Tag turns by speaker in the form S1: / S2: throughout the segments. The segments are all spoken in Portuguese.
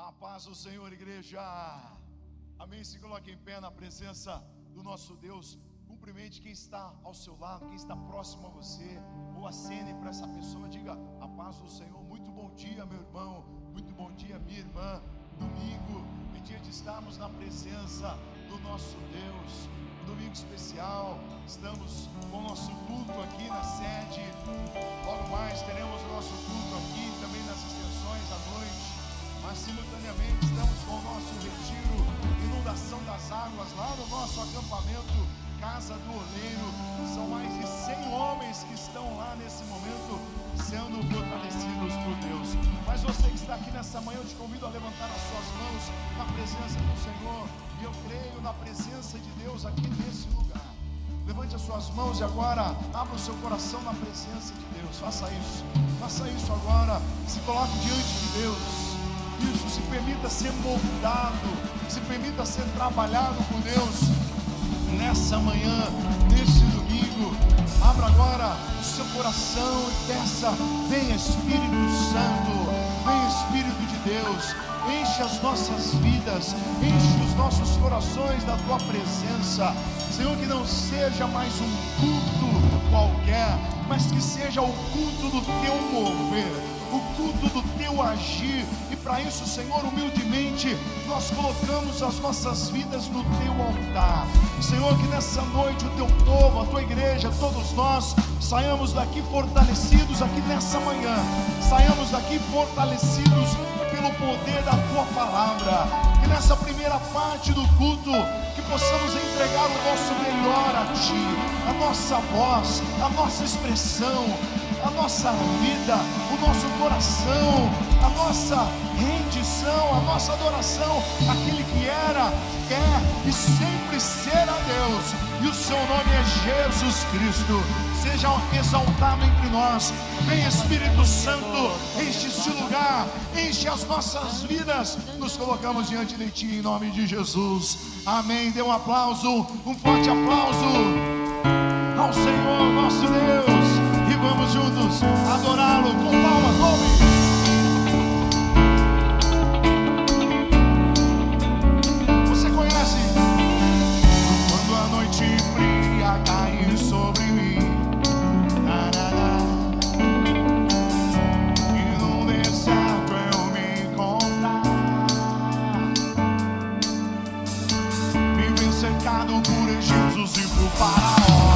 S1: A paz do Senhor, igreja. Amém. Se coloque em pé na presença do nosso Deus. Cumprimente quem está ao seu lado, quem está próximo a você, ou acene para essa pessoa. Diga: a paz do Senhor. Muito bom dia, meu irmão. Muito bom dia, minha irmã. Domingo é dia de estarmos na presença do nosso Deus. Um domingo especial. Estamos com o nosso culto aqui na sede. Logo mais teremos o nosso culto aqui, também nas extensões à noite. Mas simultaneamente estamos com o nosso retiro, inundação das águas, lá no nosso acampamento, Casa do Oleiro. São mais de 100 homens que estão lá nesse momento, sendo fortalecidos por Deus. Mas você que está aqui nessa manhã, eu te convido a levantar as suas mãos na presença do Senhor. E eu creio na presença de Deus aqui nesse lugar. Levante as suas mãos e agora abra o seu coração na presença de Deus. Faça isso agora. Se coloque diante de Deus. Isso, se permita ser moldado, se permita ser trabalhado por Deus nessa manhã, nesse domingo. Abra agora o seu coração e peça: vem Espírito Santo, vem Espírito de Deus, enche as nossas vidas, enche os nossos corações da tua presença. Senhor, que não seja mais um culto qualquer, mas que seja o culto do teu mover, o culto do teu agir. E para isso, Senhor, humildemente nós colocamos as nossas vidas no teu altar. Senhor, que nessa noite o teu povo, a tua igreja, todos nós saiamos daqui fortalecidos aqui nessa manhã. Saiamos daqui fortalecidos pelo poder da tua palavra. Que nessa primeira parte do culto, que possamos entregar o nosso melhor a ti, a nossa voz, a nossa expressão, a nossa vida, o nosso coração, a nossa rendição, a nossa adoração, aquele que era, é e sempre será Deus, e o seu nome é Jesus Cristo. Seja exaltado entre nós. Vem Espírito Santo, enche este lugar, enche as nossas vidas. Nos colocamos diante de ti em nome de Jesus. Amém. Dê um aplauso, um forte aplauso ao Senhor nosso Deus, e vamos juntos adorá-lo com palmas. Vamos. Cair sobre mim, e no deserto eu me encontrar, viver cercado por egípcios e por faraó.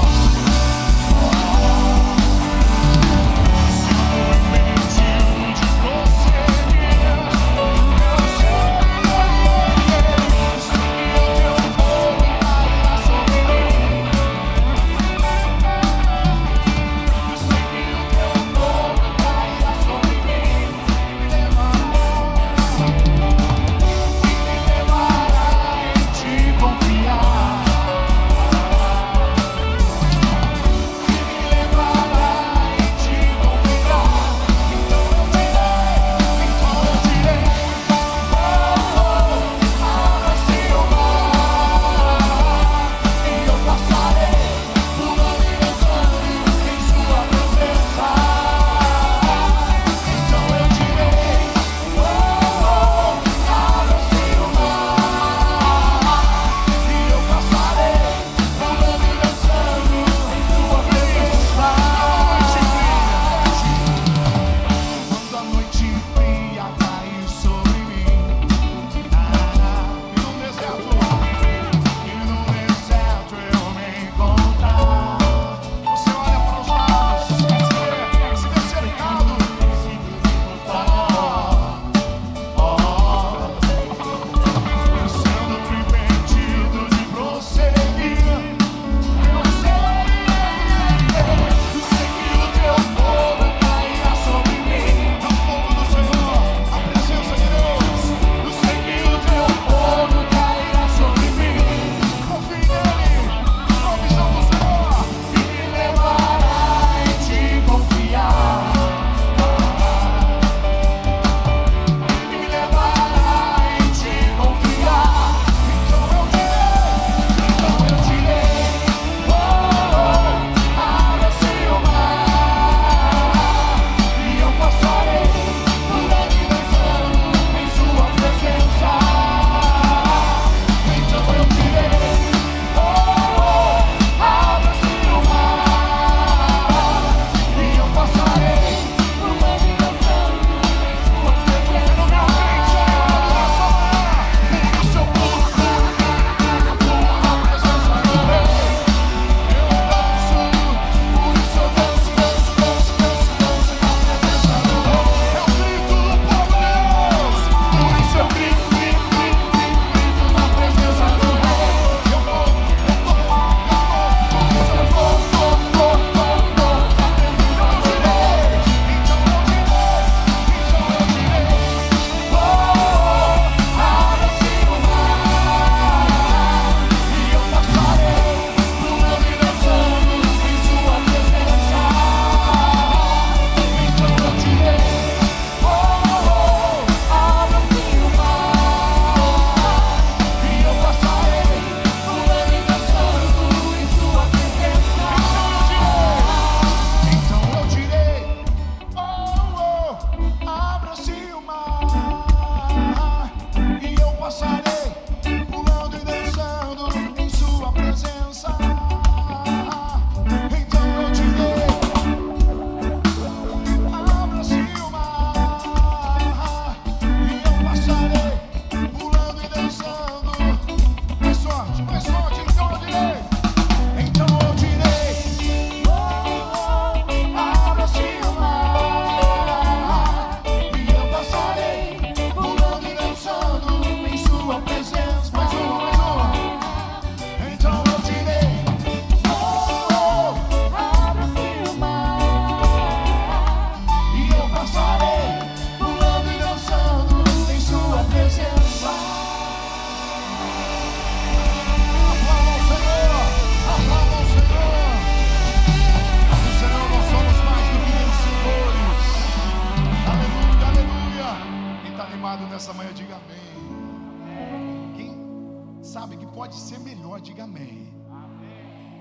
S1: melhor, diga amém.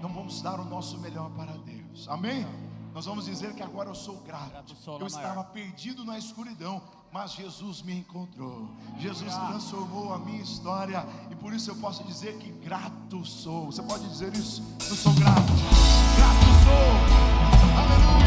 S1: Não vamos dar o nosso melhor para Deus, amém? Nós vamos dizer que agora eu sou grato. Eu estava perdido na escuridão, mas Jesus me encontrou. Jesus transformou a minha história, e por isso eu posso dizer que grato sou. Você pode dizer isso? Eu sou grato. Grato sou. Aleluia.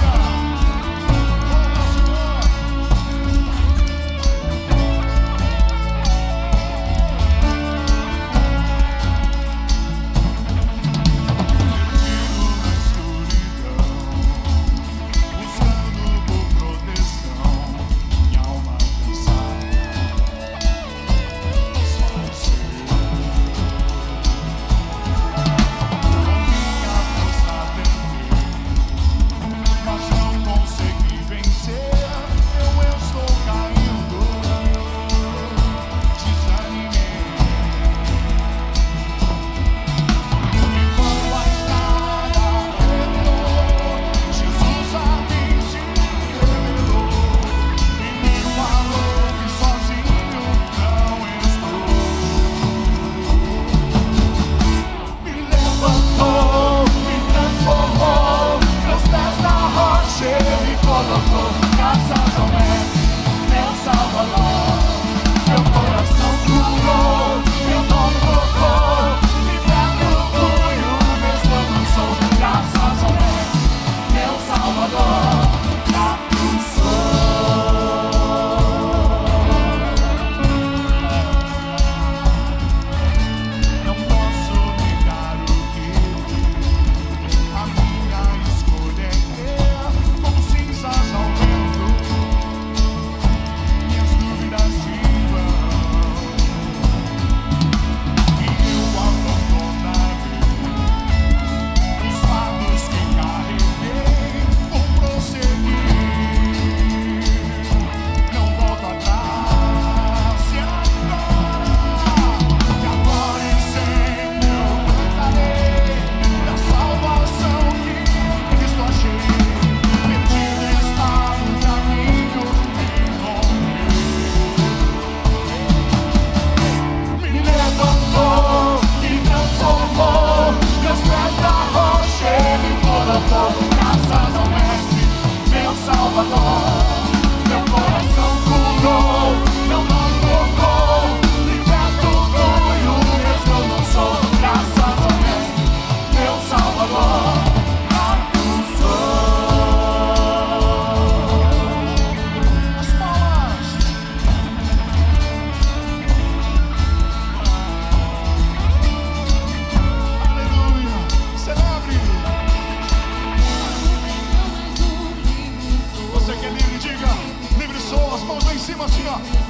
S1: Assim, ó.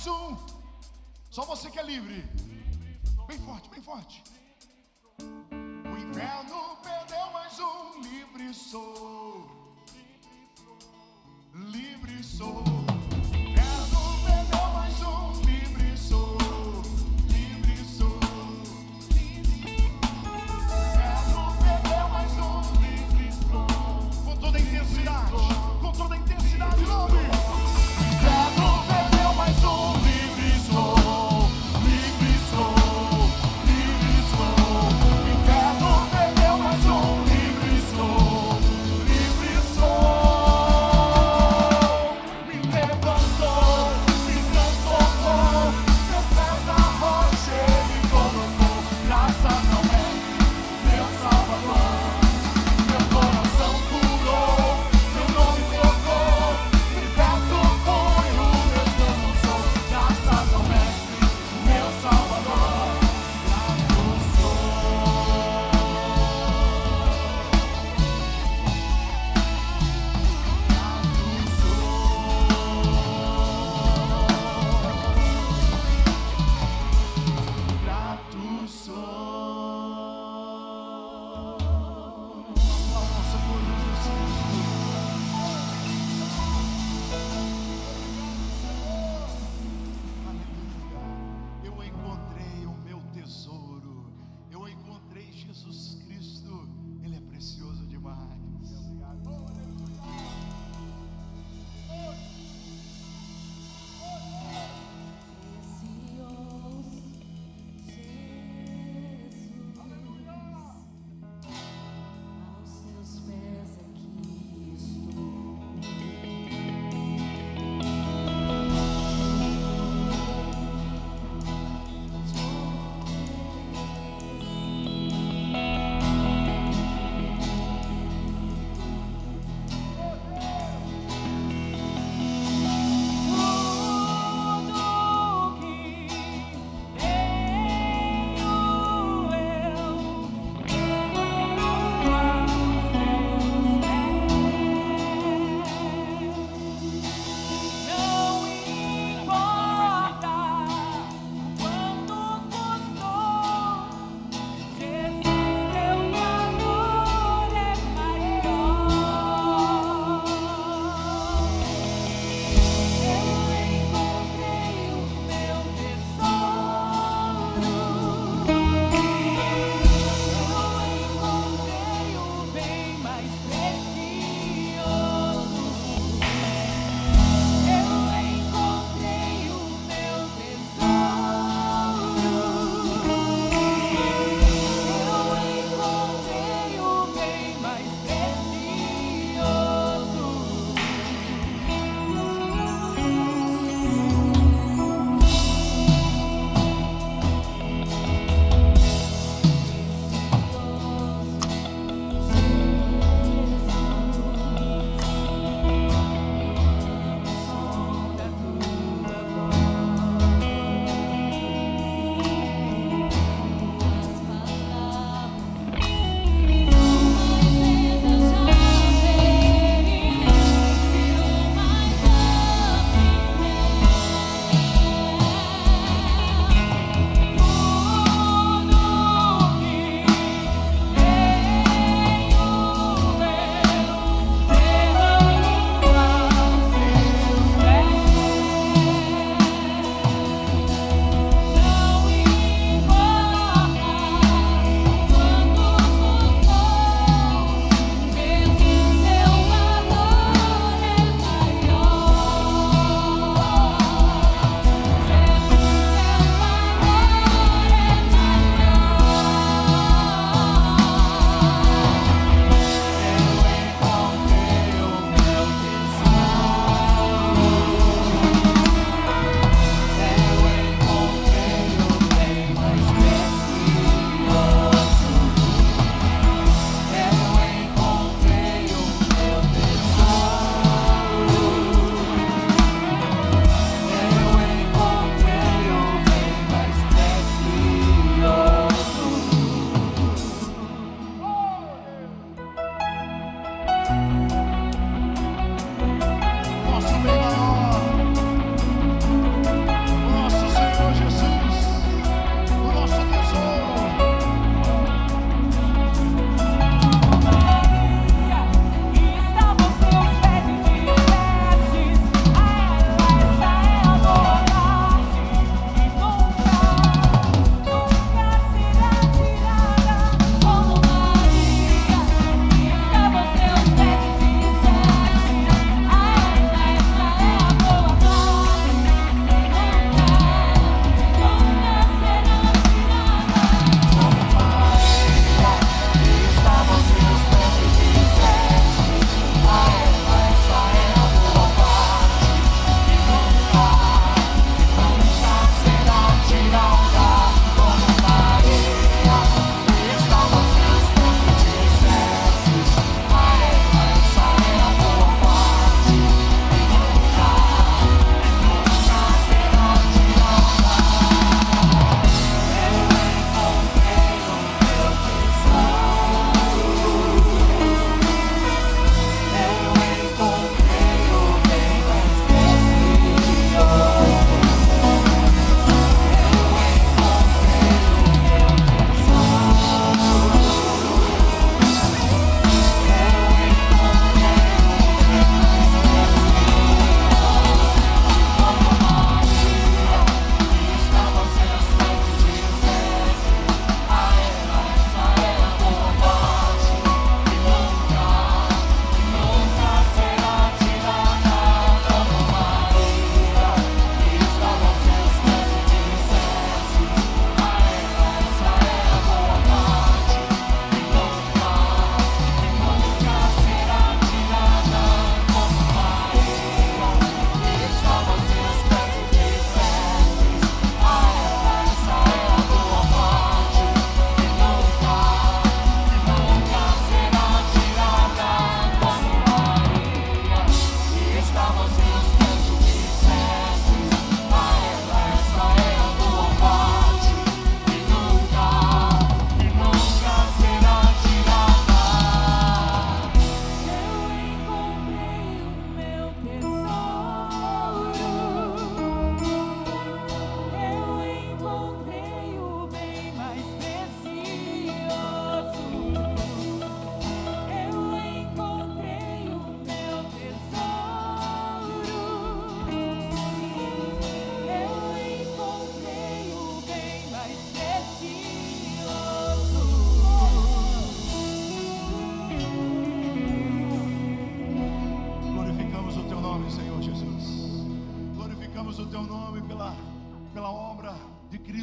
S1: um. Só você que é livre. Bem forte, bem forte. O inferno perdeu mais um. Livre sou. Livre sou. O inferno perdeu mais um. Livre sou. Livre sou. O inferno perdeu mais um. Livre sou. Com toda a intensidade. Com toda a intensidade, nome. O inferno perdeu mais um. Livre sou.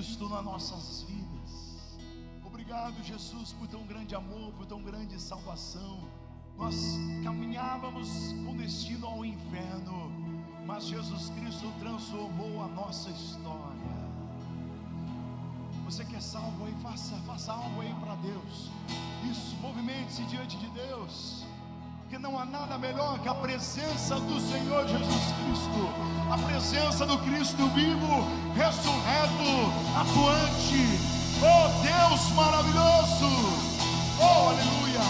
S1: Cristo nas nossas vidas. Obrigado, Jesus, por tão grande amor, por tão grande salvação. Nós caminhávamos com destino ao inferno, mas Jesus Cristo transformou a nossa história. Você que é salvo aí, faça algo aí para Deus. Isso, movimente-se diante de Deus, porque não há nada melhor que a presença do Senhor Jesus Cristo, a presença do Cristo vivo, ressurreto, atuante. Oh Deus maravilhoso, oh aleluia.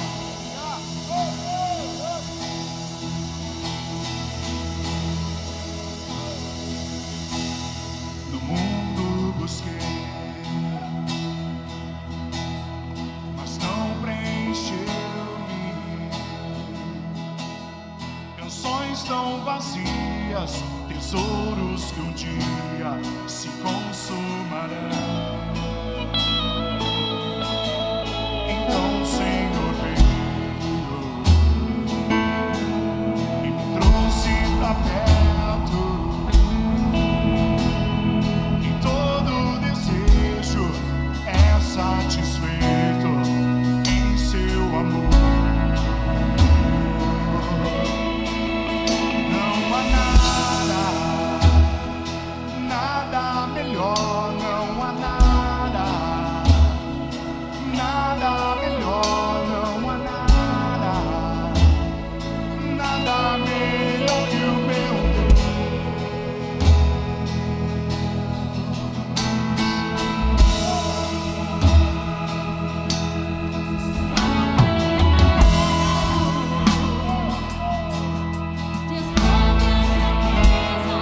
S1: No mundo busquei, mas não preencheu-me. Canções tão vazias, tesouros que um dia se consumarão. Então o Senhor veio e me trouxe pra perto, e todo desejo é satisfeito em seu amor. Não há nada melhor, não há nada melhor, não há nada melhor que o meu Deus.
S2: Descobri a certeza,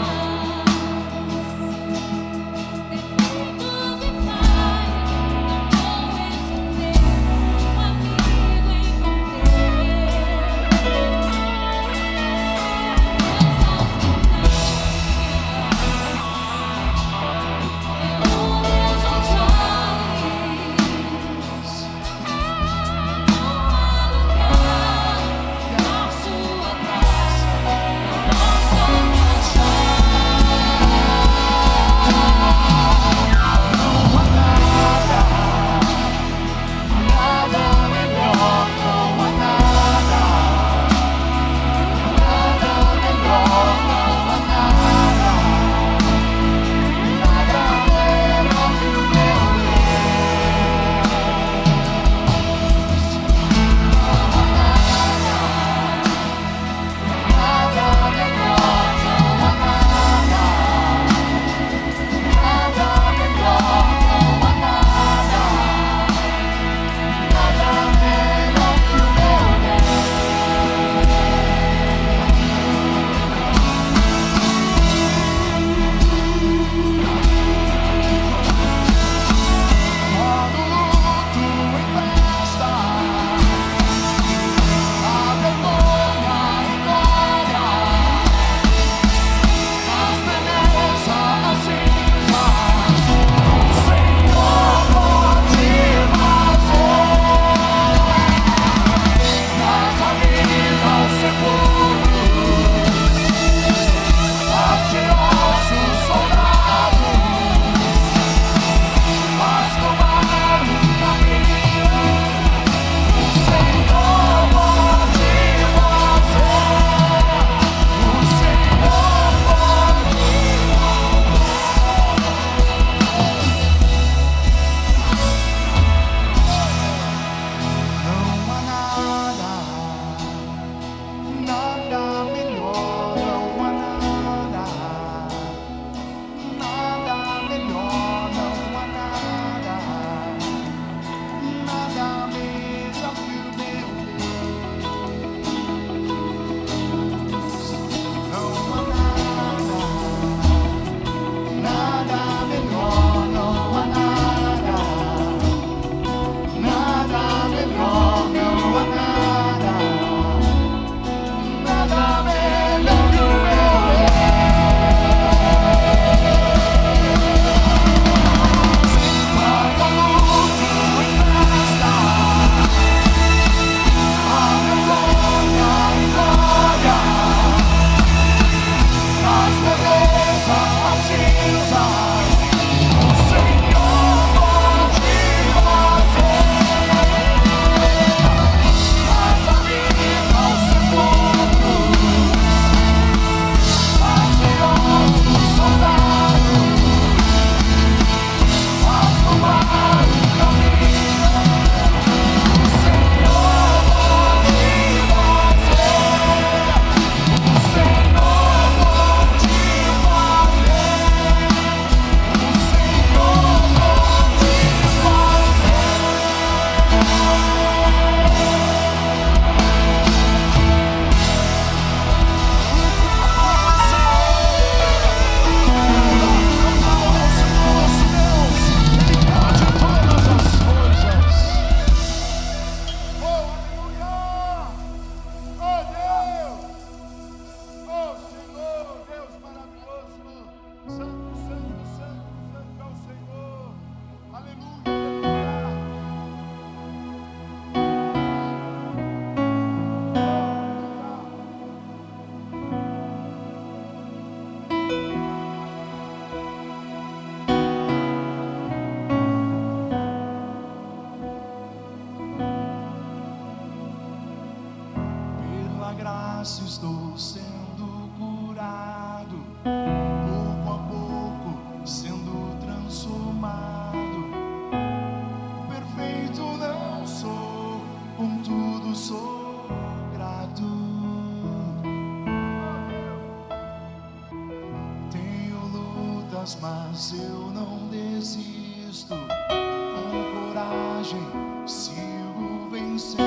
S1: mas eu não desisto. Com coragem sigo vencendo.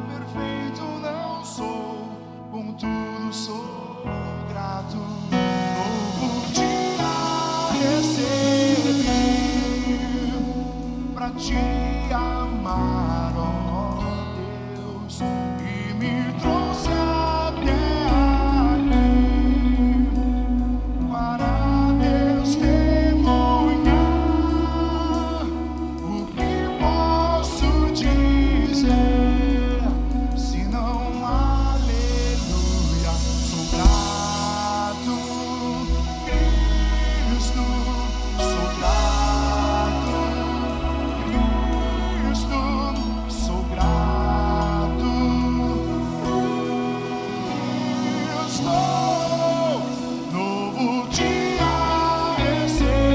S1: Perfeito não sou, contudo sou grato. Novo dia recebi pra te amar, ó Deus, e me trouxe até aqui para testemunhar. O que posso dizer, senão aleluia? Sou grato, Cristo, sou grato, Cristo, sou grato, Cristo. Novo dia recebi.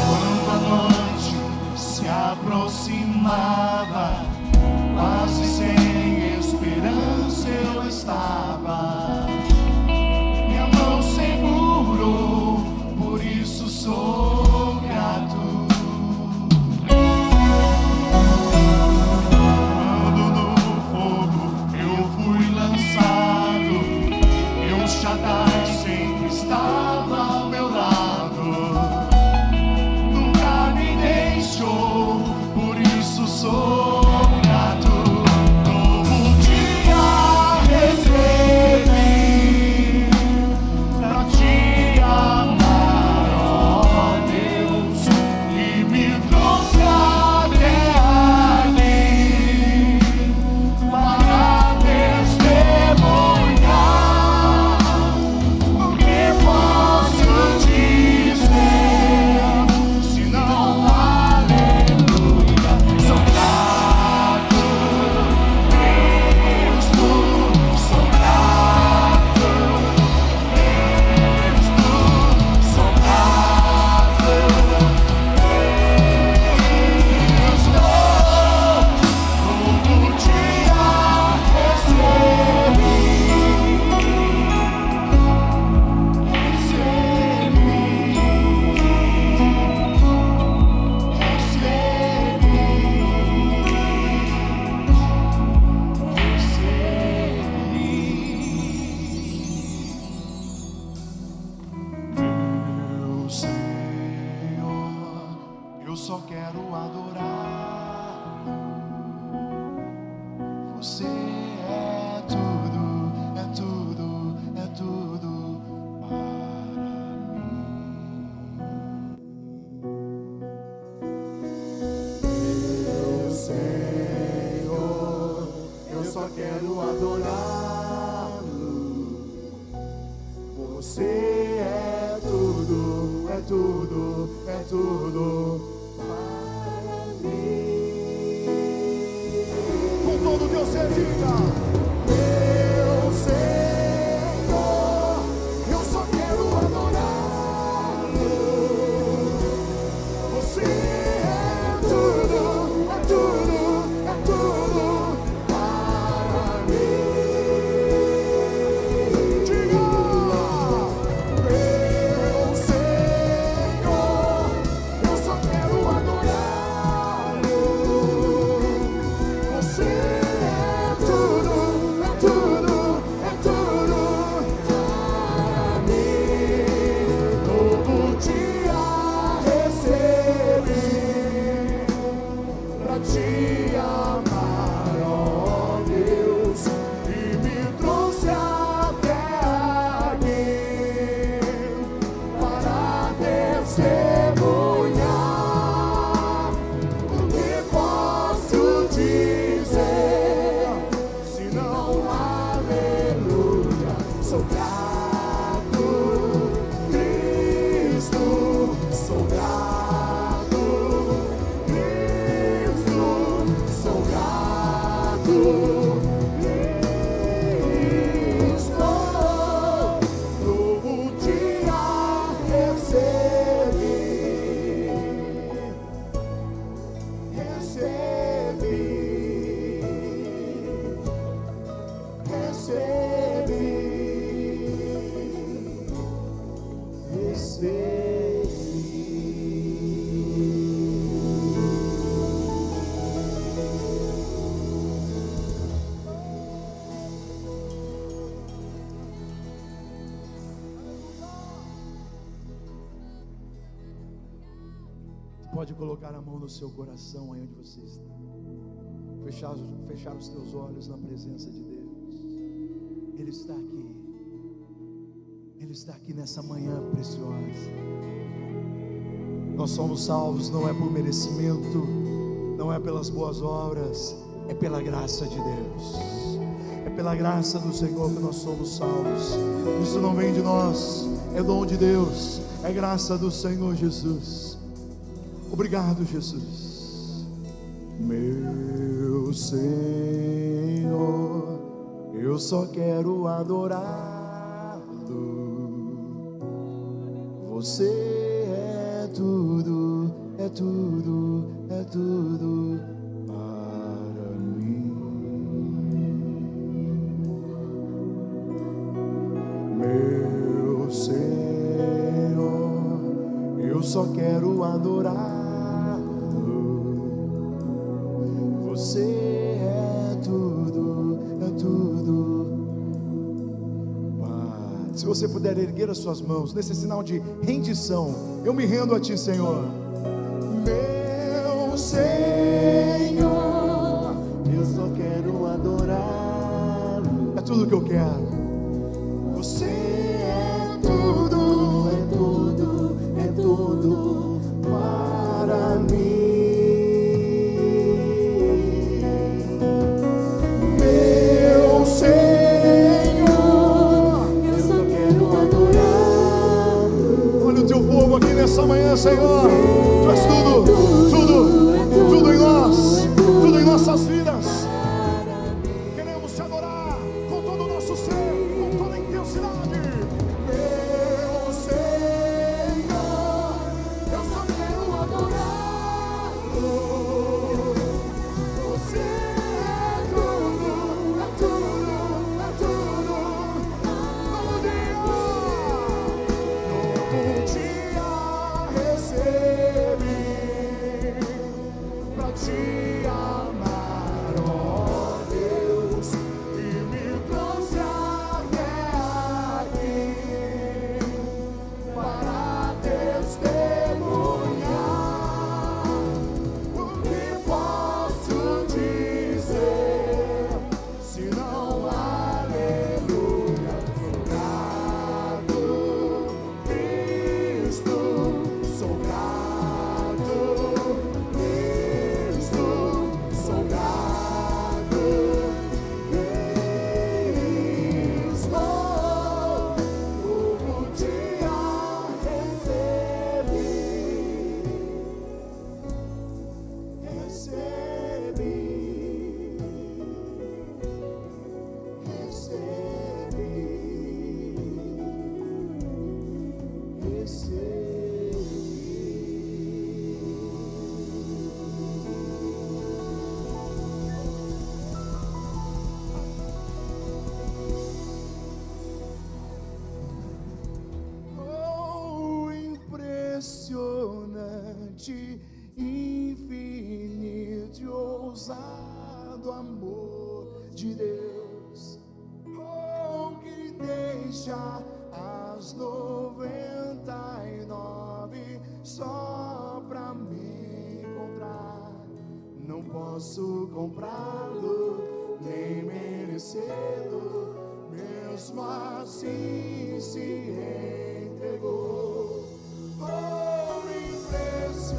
S1: Quando a noite se aproximava, quase sem esperança eu estava. Minha mão segurou, por isso sou grato. Quando no fogo eu fui lançado, El Shaddai sempre estava ao meu lado. Nunca me deixou, por isso sou grato. Novo dia recebi pra te amar, ó Deus, e me trouxe até aqui para testemunhar. O que posso dizer, senão aleluia? Sou grato, Cristo, sou grato, Cristo, sou grato, Cristo. Novo dia recebi. Meu Senhor, eu só quero adorar. Você é tudo, é tudo, é tudo para mim. Meu Senhor, eu só quero adorá-lo. Você é tudo, é tudo, é tudo para mim. Com todo o teu ser, diga: meu Senhor, eu só quero adorá-lo. Você é tudo, é tudo, é tudo para mim. Diga: meu Senhor, eu só quero adorá-lo. Você é tudo, é tudo, é tudo para mim. Novo dia recebi pra te amar, ó Deus, e me trouxe até aqui para testemunhar. O que posso dizer, senão aleluia? Sou grato, Cristo, sou grato, Cristo, sou grato, Cristo. Novo dia recebi. Pode colocar a mão no seu coração aí onde você está. Fechar os teus olhos na presença de Deus. Ele está aqui. Ele está aqui nessa manhã preciosa. Nós somos salvos não é por merecimento, não é pelas boas obras, é pela graça de Deus. É pela graça do Senhor que nós somos salvos. Isso não vem de nós, é dom de Deus, é graça do Senhor Jesus. Obrigado, Jesus. Meu Senhor, eu só quero adorá-lo. Você é tudo, é tudo, é tudo para mim. Meu Senhor, eu só quero adorar. Você é tudo, é tudo. Se você puder erguer as suas mãos nesse sinal de rendição, eu me rendo a Ti, Senhor. Meu Senhor, eu só quero adorar. É tudo que eu quero. Você é tudo, é tudo, é tudo para mim. Aqui nessa manhã, Senhor, Tu és tudo, tudo, tudo em nós, tudo em nossas vidas. Queremos Te adorar com todo o nosso ser, com toda a intensidade. Meu Senhor, eu só quero adorá-lo. Você é tudo, é tudo, é tudo. Todo dia pra Te amar, ó Deus, e me trouxe até aqui para testemunhar. O que posso dizer, se não aleluia? Grato, Cristo, sou grato. Sou grato, como dia recebi, impressionante, infinito e ousado amor de Deus, que deixa as 99 só pra me encontrar. Não posso comprá-lo, nem merecê-lo, mesmo assim se entregou.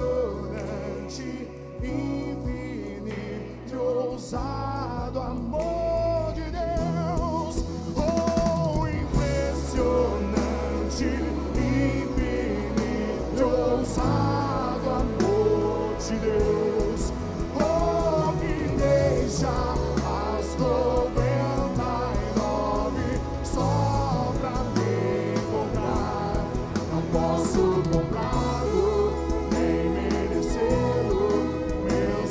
S1: Impressionante, infinito, ousado amor de Deus. Oh, impressionante, infinito, ousado amor de Deus. Oh, que deixa as 99 só pra me encontrar. Não posso comprá-lo, nem merecê-lo, mesmo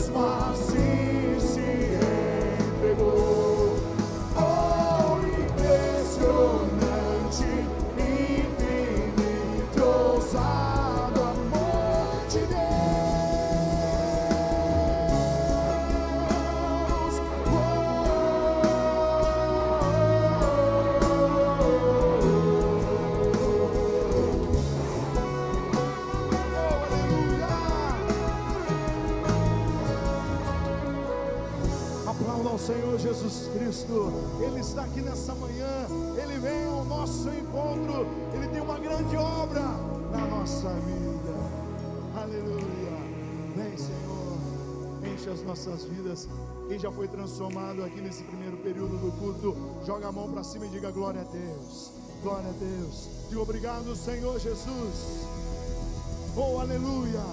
S1: Aplauda ao Senhor Jesus Cristo. Ele está aqui nessa manhã. Ele vem ao nosso encontro. Ele tem uma grande obra na nossa vida. Aleluia. Vem, Senhor, enche as nossas vidas. Quem já foi transformado aqui nesse primeiro período do culto, joga a mão para cima e diga glória a Deus. Glória a Deus. Diga obrigado, Senhor Jesus. Oh, aleluia.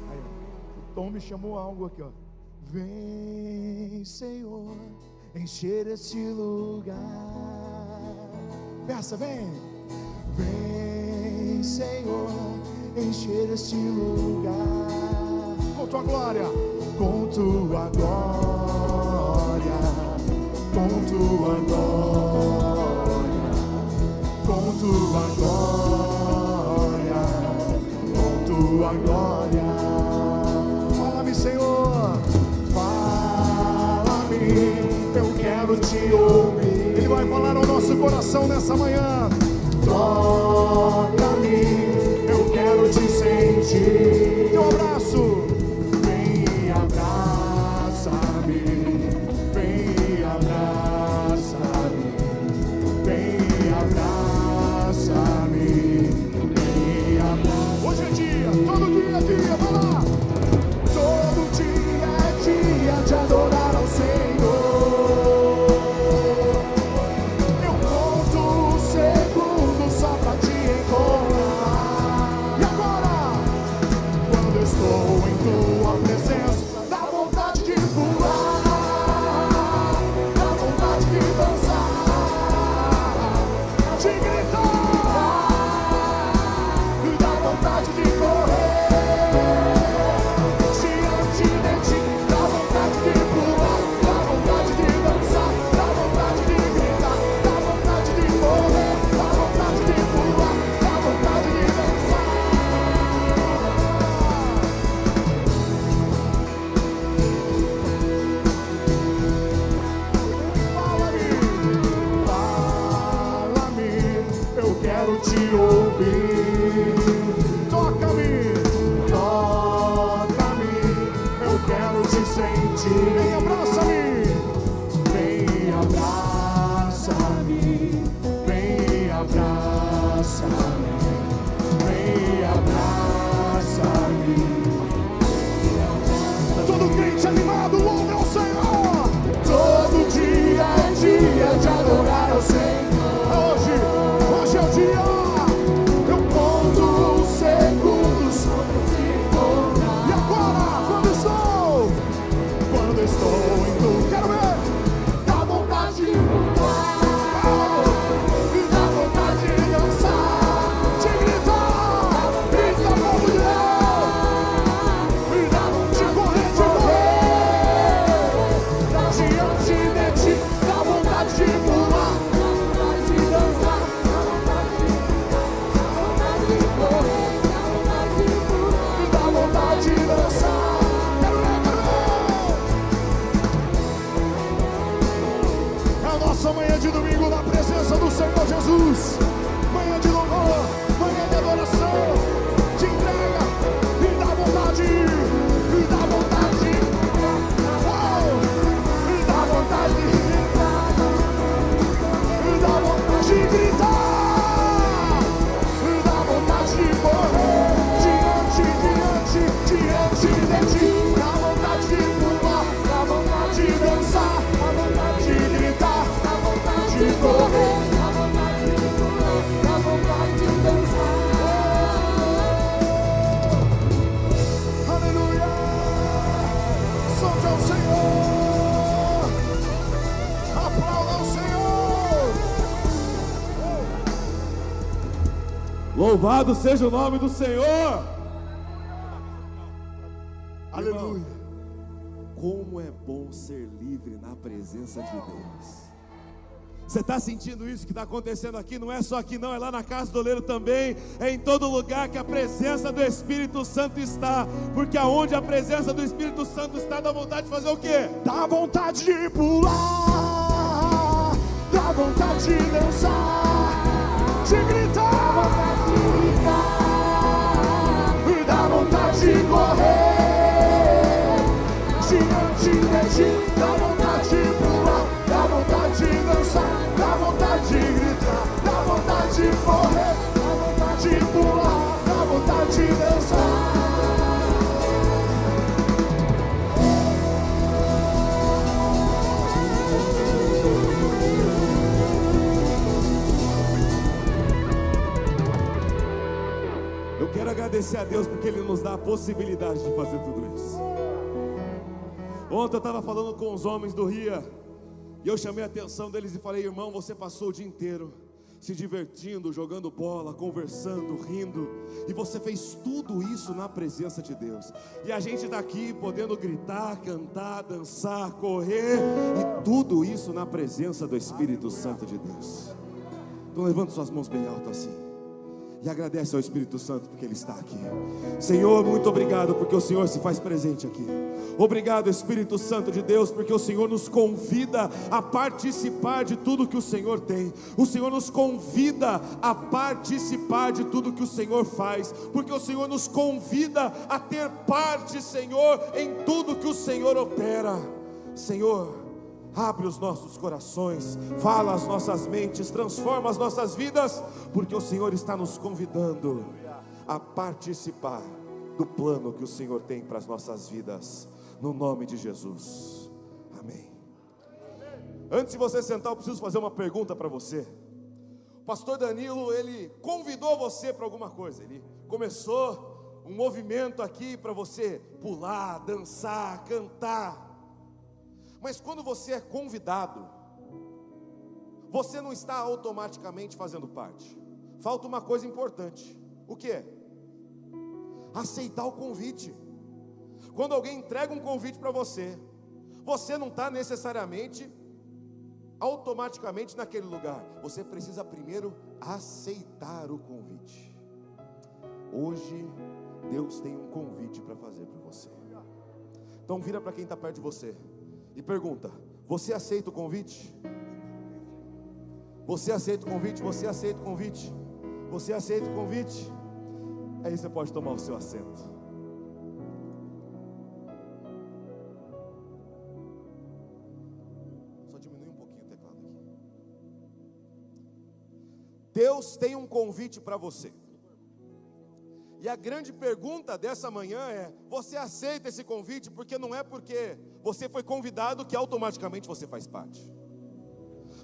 S1: Aí, o Tom me chamou algo aqui, ó. Vem, Senhor, encher este lugar. Peça, vem. Vem, Senhor, encher este lugar. Com tua glória. Com tua glória. Com tua glória. Com tua glória. Com tua glória. Fala-me, Senhor. Fala-me. Eu quero te ouvir. Ele vai falar ao nosso coração nessa manhã. Toca-me, eu quero te sentir. Teu abraço. Vem e abraça-me. Vem e abraça-me. Vem e abraça-me. Vem e abraça-me. Hoje é dia, todo dia é dia, vai lá. Todo dia é dia de adorar ao Senhor. Estou em tua presença, dá vontade de pular, dá vontade de dançar, de gritar, dá vontade de correr, diante de ti, dá vontade de pular, dá vontade de dançar, dá vontade de gritar, dá vontade de correr, dá vontade de pular, dá vontade de dançar. Quero te ouvir. Toca-me, toca-me. Eu quero te sentir. Vem, abraça-me. Vem, abraça-me. Vem, abraça-me. Vem, abraça-me. Todo crente animado, louve ao Senhor. Todo dia é dia de adorar ao Senhor. Hoje é o dia, eu conto os segundos. E agora, quando estou em tu, quero ver, dá vontade de pular, dá vontade de dançar, de gritar, grita como Deus, dá vontade de correr, diante de ti, dá vontade de pular, de dançar. Manhã de domingo na presença do Senhor Jesus, manhã de louvor, manhã de adoração, de entrega, e dá vontade, e dá vontade, e dá vontade, e dá vontade de gritar, e dá vontade de correr, diante de ti, dá vontade de pular, dá vontade de dançar, dá vontade de gritar, de correr, dá vontade de pular, dá vontade de dançar. Aleluia! Solte ao Senhor, aplauda ao Senhor.
S2: Louvado seja o nome do Senhor.
S1: Aleluia!
S2: Como é bom ser livre na presença de Deus. Você está sentindo isso que está acontecendo aqui? Não é só aqui não, é lá na casa do oleiro também. É em todo lugar que a presença do Espírito Santo está. Porque aonde a presença do Espírito Santo está, dá vontade de fazer o quê?
S1: Dá vontade de pular, dá vontade de dançar, de gritar, dá vontade de correr, dá vontade de pular, dá vontade de dançar, dá vontade de gritar, dá vontade de correr, dá vontade de pular, dá vontade de dançar.
S2: Eu quero agradecer a Deus porque Ele nos dá a possibilidade de fazer tudo isso. Ontem eu estava falando com os homens do RIA e eu chamei a atenção deles e falei: irmão, você passou o dia inteiro se divertindo, jogando bola, conversando, rindo, e você fez tudo isso na presença de Deus. E a gente está aqui podendo gritar, cantar, dançar, correr, e tudo isso na presença do Espírito Santo de Deus. Então levanta suas mãos bem alto assim e agradece ao Espírito Santo porque Ele está aqui. Senhor, muito obrigado porque o Senhor se faz presente aqui. Obrigado, Espírito Santo de Deus, porque o Senhor nos convida a participar de tudo que o Senhor tem. O Senhor nos convida a participar de tudo que o Senhor faz, porque o Senhor nos convida a ter parte, Senhor, em tudo que o Senhor opera. Senhor, abre os nossos corações, fala as nossas mentes, transforma as nossas vidas, porque o Senhor está nos convidando a participar do plano que o Senhor tem para as nossas vidas, no nome de Jesus, amém. Antes de você sentar, eu preciso fazer uma pergunta para você. O pastor Danilo, ele convidou você para alguma coisa, ele começou um movimento aqui para você pular, dançar, cantar. Mas quando você é convidado, você não está automaticamente fazendo parte. Falta uma coisa importante. O que é? Aceitar o convite. Quando alguém entrega um convite para você, você não está necessariamente, automaticamente naquele lugar. Você precisa primeiro aceitar o convite. Hoje, Deus tem um convite para fazer para você. Então vira para quem está perto de você e pergunta: você aceita o convite? Você aceita o convite? Você aceita o convite? Você aceita o convite? Aí você pode tomar o seu assento. Só diminui um pouquinho o teclado aqui. Deus tem um convite para você. E a grande pergunta dessa manhã é: você aceita esse convite? Porque não é porque você foi convidado que automaticamente você faz parte.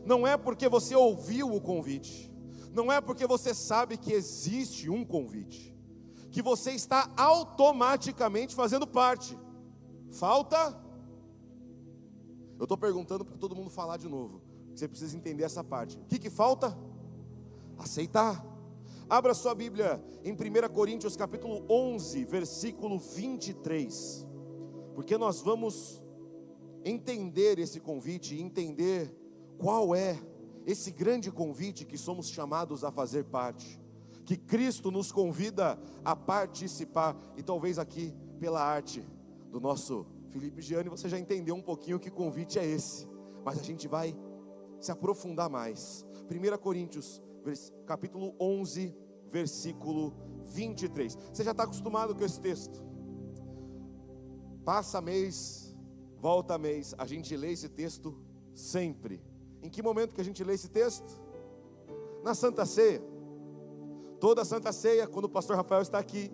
S2: Não é porque você ouviu o convite, não é porque você sabe que existe um convite, que você está automaticamente fazendo parte. Falta. Eu estou perguntando para todo mundo falar de novo. Você precisa entender essa parte. O que falta? Aceitar. Abra sua Bíblia em 1 Coríntios capítulo 11, versículo 23. Porque nós vamos entender esse convite e entender qual é esse grande convite que somos chamados a fazer parte, que Cristo nos convida a participar. E talvez aqui pela arte do nosso Felipe Gianni você já entendeu um pouquinho que convite é esse, mas a gente vai se aprofundar mais. 1 Coríntios capítulo 11, versículo 23. Você já está acostumado com esse texto? Passa mês, volta mês, a gente lê esse texto sempre. Em que momento que a gente lê esse texto? Na Santa Ceia. Toda a Santa Ceia, quando o pastor Rafael está aqui,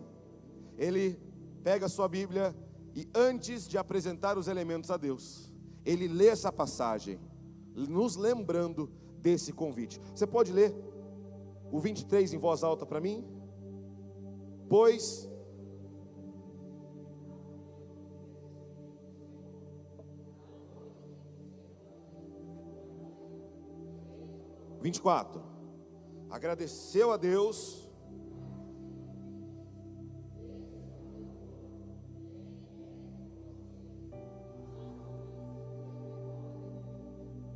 S2: ele pega a sua Bíblia e antes de apresentar os elementos a Deus, ele lê essa passagem, nos lembrando desse convite. Você pode ler o 23 em voz alta para mim? Pois 24. Agradeceu a Deus.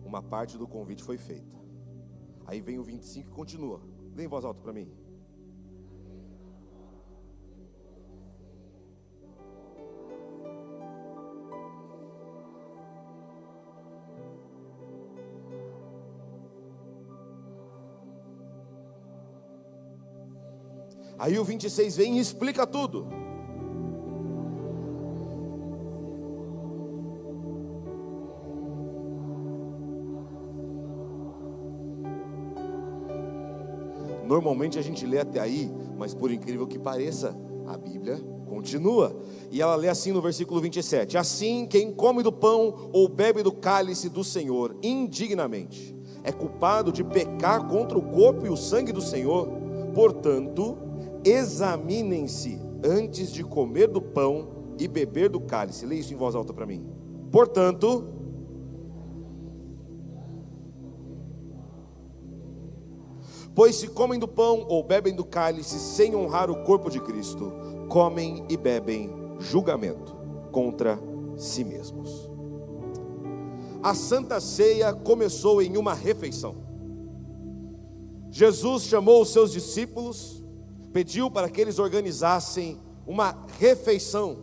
S2: Uma parte do convite foi feita. Aí vem o 25 e continua. Lê em voz alta para mim. Aí o 26 vem e explica tudo. Normalmente a gente lê até aí, mas por incrível que pareça, a Bíblia continua. E ela lê assim no versículo 27: assim, quem come do pão ou bebe do cálice do Senhor indignamente é culpado de pecar contra o corpo e o sangue do Senhor. Portanto, examinem-se antes de comer do pão e beber do cálice. Leia isso em voz alta para mim. Portanto, pois se comem do pão ou bebem do cálice sem honrar o corpo de Cristo, comem e bebem julgamento contra si mesmos. A Santa Ceia começou em uma refeição. Jesus chamou os seus discípulos, pediu para que eles organizassem uma refeição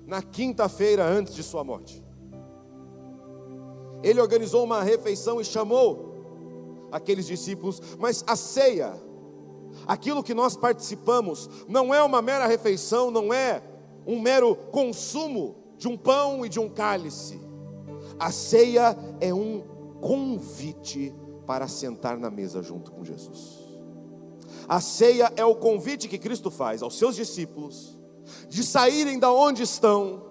S2: na quinta-feira antes de sua morte. Ele organizou uma refeição e chamou aqueles discípulos, mas a ceia, aquilo que nós participamos, não é uma mera refeição, não é um mero consumo de um pão e de um cálice. A ceia é um convite para sentar na mesa junto com Jesus. A ceia é o convite que Cristo faz aos seus discípulos, de saírem da onde estão,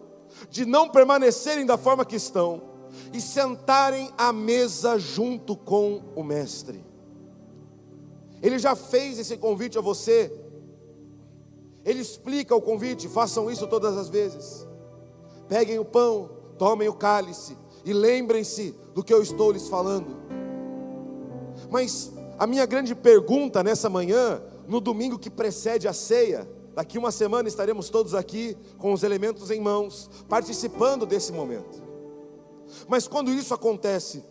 S2: de não permanecerem da forma que estão, e sentarem à mesa junto com o Mestre. Ele já fez esse convite a você. Ele explica o convite: façam isso todas as vezes. Peguem o pão, tomem o cálice e lembrem-se do que eu estou lhes falando. Mas a minha grande pergunta nessa manhã, no domingo que precede a ceia, daqui uma semana estaremos todos aqui com os elementos em mãos, participando desse momento. Mas quando isso acontece,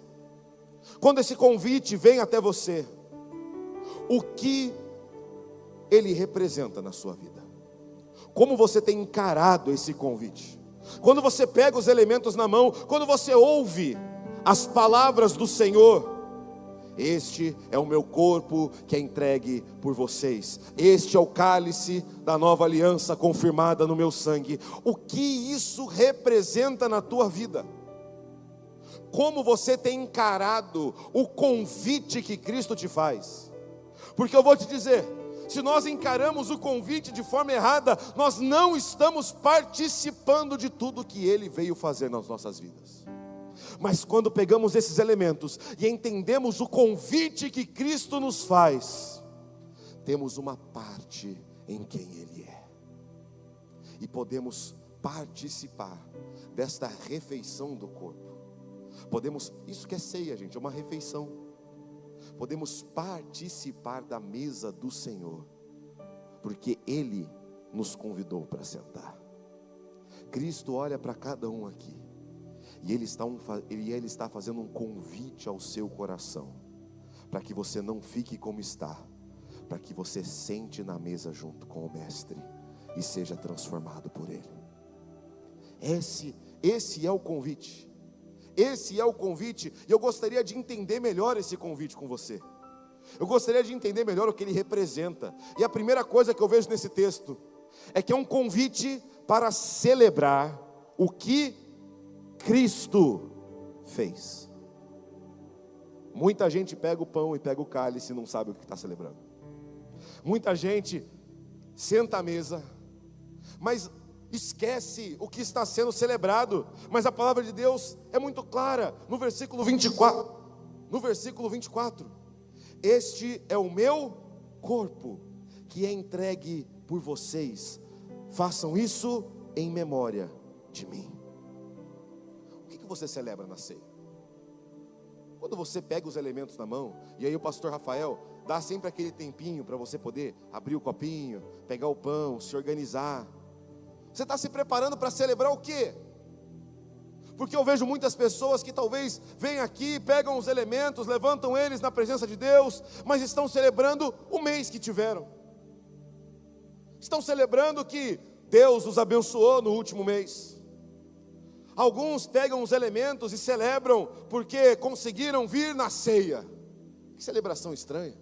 S2: quando esse convite vem até você, o que ele representa na sua vida? Como você tem encarado esse convite? Quando você pega os elementos na mão, quando você ouve as palavras do Senhor: este é o meu corpo que é entregue por vocês, este é o cálice da nova aliança confirmada no meu sangue. O que isso representa na tua vida? Como você tem encarado o convite que Cristo te faz? Porque eu vou te dizer, se nós encaramos o convite de forma errada, nós não estamos participando de tudo que Ele veio fazer nas nossas vidas. Mas quando pegamos esses elementos e entendemos o convite que Cristo nos faz, temos uma parte em quem Ele é, e podemos participar desta refeição do corpo. Isso que é ceia, gente, é uma refeição. Podemos participar da mesa do Senhor, porque Ele nos convidou para sentar. Cristo olha para cada um aqui, e Ele está fazendo um convite ao seu coração, para que você não fique como está, para que você sente na mesa junto com o Mestre, e seja transformado por Ele. Esse é o convite. Esse é o convite, e eu gostaria de entender melhor esse convite com você. Eu gostaria de entender melhor o que ele representa. E a primeira coisa que eu vejo nesse texto é que é um convite para celebrar o que Cristo fez. Muita gente pega o pão e pega o cálice e não sabe o que está celebrando. Muita gente senta à mesa, mas esquece o que está sendo celebrado. Mas a palavra de Deus é muito clara no versículo 24. No versículo 24: este é o meu corpo que é entregue por vocês, façam isso em memória de mim. O que você celebra na ceia? Quando você pega os elementos na mão, e aí o pastor Rafael dá sempre aquele tempinho para você poder abrir o copinho, pegar o pão, se organizar. Você está se preparando para celebrar o quê? Porque eu vejo muitas pessoas que talvez vêm aqui, pegam os elementos, levantam eles na presença de Deus, mas estão celebrando o mês que tiveram. Estão celebrando que Deus os abençoou no último mês. Alguns pegam os elementos e celebram porque conseguiram vir na ceia. Que celebração estranha.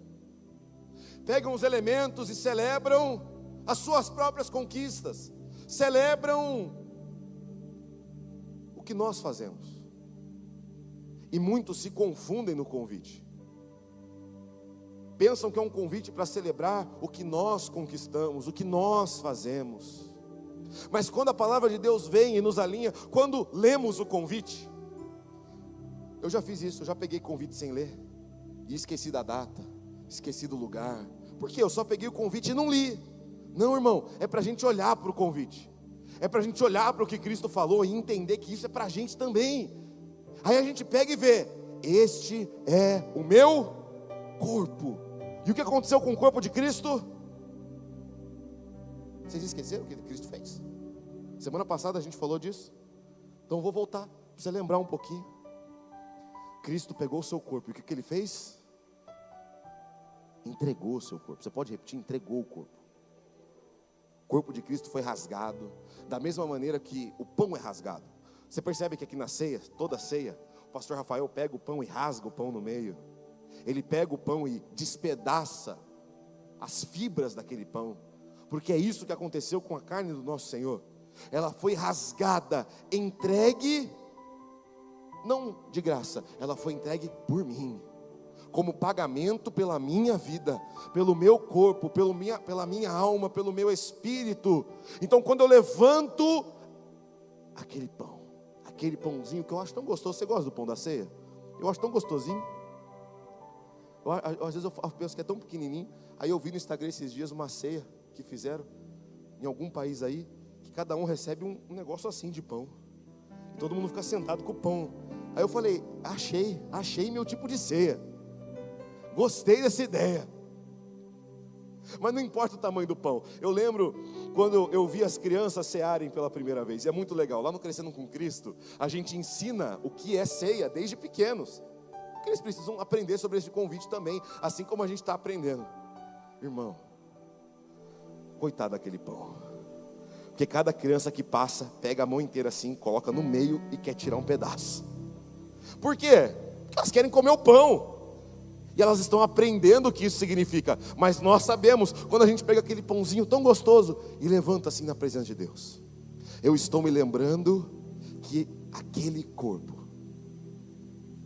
S2: Pegam os elementos e celebram as suas próprias conquistas. Celebram o que nós fazemos. E muitos se confundem no convite. pensam que é um convite para celebrar o que nós conquistamos, o que nós fazemos. Mas quando a palavra de Deus vem e nos alinha, quando lemos o convite, eu já fiz isso, eu já peguei convite sem ler, e esqueci da data, esqueci do lugar, porque eu só peguei o convite e não li. Não, irmão, é para a gente olhar para o convite, é para a gente olhar para o que Cristo falou e entender que isso é para a gente também. Aí a gente pega e vê, este é o meu corpo. E o que aconteceu com o corpo de Cristo? Vocês esqueceram o que Cristo fez? Semana passada a gente falou disso. Então eu vou voltar, para você lembrar um pouquinho. Cristo pegou o seu corpo, e o que ele fez? Entregou o seu corpo. Você pode repetir? Entregou o corpo. O corpo de Cristo foi rasgado, da mesma maneira que o pão é rasgado. Você percebe que aqui na ceia, toda ceia, o pastor Rafael pega o pão e rasga o pão no meio. Ele pega o pão e despedaça as fibras daquele pão, porque é isso que aconteceu com a carne do nosso Senhor. Ela foi rasgada, entregue, não de graça, ela foi entregue por mim, como pagamento pela minha vida, pelo meu corpo, pela minha alma, pelo meu espírito. Então quando eu levanto aquele pão, aquele pãozinho que eu acho tão gostoso. Você gosta do pão da ceia? Eu acho tão gostosinho. Às vezes eu penso que é tão pequenininho. Aí eu vi no Instagram esses dias uma ceia que fizeram em algum país aí, que cada um recebe um negócio assim de pão, e todo mundo fica sentado com o pão. Aí eu falei, achei meu tipo de ceia. Gostei dessa ideia. Mas não importa o tamanho do pão. Eu lembro quando eu vi as crianças cearem pela primeira vez, e é muito legal. Lá no Crescendo com Cristo, a gente ensina o que é ceia desde pequenos, porque eles precisam aprender sobre esse convite também, assim como a gente está aprendendo. Irmão, coitado daquele pão, porque cada criança que passa, pega a mão inteira assim, coloca no meio e quer tirar um pedaço. Por quê? Porque elas querem comer o pão, e elas estão aprendendo o que isso significa. Mas nós sabemos, quando a gente pega aquele pãozinho tão gostoso e levanta assim na presença de Deus, eu estou me lembrando que aquele corpo,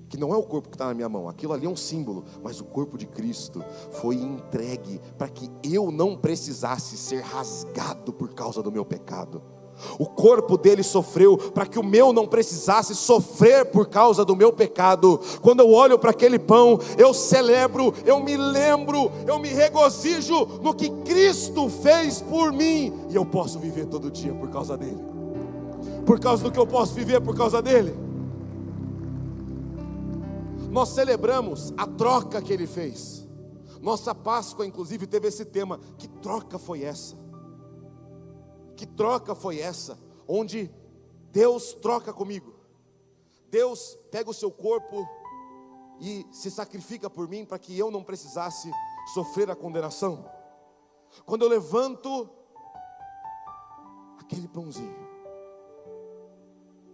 S2: que não é o corpo que está na minha mão, aquilo ali é um símbolo, mas o corpo de Cristo foi entregue para que eu não precisasse ser rasgado por causa do meu pecado. O corpo dele sofreu para que o meu não precisasse sofrer por causa do meu pecado. Quando eu olho para aquele pão, eu celebro, eu me lembro, eu me regozijo no que Cristo fez por mim, e eu posso viver todo dia por causa dele, por causa do que eu posso viver por causa dele. Nós celebramos a troca que ele fez. Nossa Páscoa inclusive teve esse tema. Que troca foi essa? Que troca foi essa? Onde Deus troca comigo. Deus pega o seu corpo e se sacrifica por mim, para que eu não precisasse sofrer a condenação. Quando eu levanto aquele pãozinho,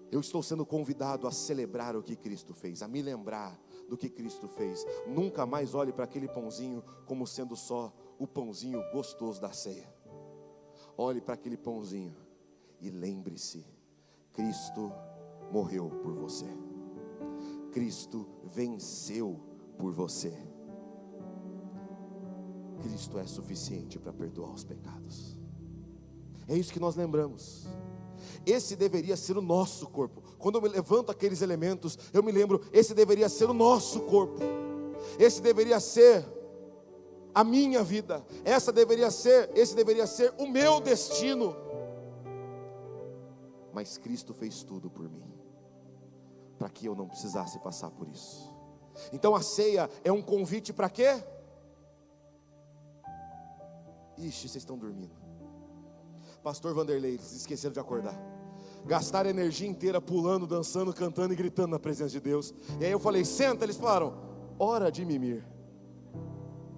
S2: eu estou sendo convidado a celebrar o que Cristo fez, a me lembrar do que Cristo fez. Nunca mais olhe para aquele pãozinho como sendo só o pãozinho gostoso da ceia. Olhe para aquele pãozinho e lembre-se: Cristo morreu por você, Cristo venceu por você, Cristo é suficiente para perdoar os pecados. É isso que nós lembramos. Esse deveria ser o nosso corpo. Quando eu me levanto aqueles elementos, eu me lembro, esse deveria ser o nosso corpo, esse deveria ser a minha vida, esse deveria ser o meu destino. Mas Cristo fez tudo por mim, para que eu não precisasse passar por isso. Então a ceia é um convite para quê? Ixi, vocês estão dormindo. Pastor Vanderlei, eles esqueceram de acordar. Gastaram a energia inteira pulando, dançando, cantando e gritando na presença de Deus. E aí eu falei, senta. Eles falaram, hora de mimir.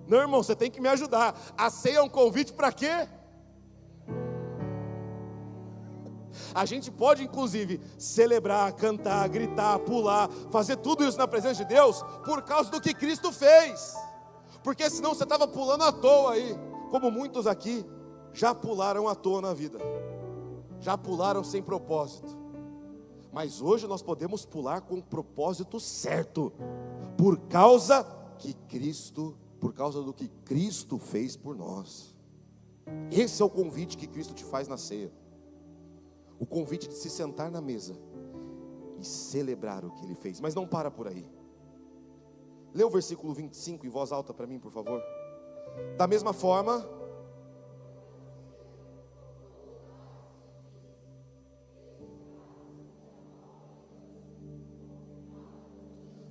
S2: Não, irmão, você tem que me ajudar. A ceia é um convite para quê? A gente pode inclusive celebrar, cantar, gritar, pular, fazer tudo isso na presença de Deus por causa do que Cristo fez. Porque senão você estava pulando à toa aí, como muitos aqui já pularam à toa na vida, já pularam sem propósito. Mas hoje nós podemos pular com o propósito certo, por causa que Cristo
S3: por causa do que Cristo fez por nós. Esse é o convite que Cristo te faz na ceia. O convite de se sentar na mesa e celebrar o que Ele fez. Mas não para por aí. Lê o versículo 25 em voz alta para mim, por favor. Da mesma forma,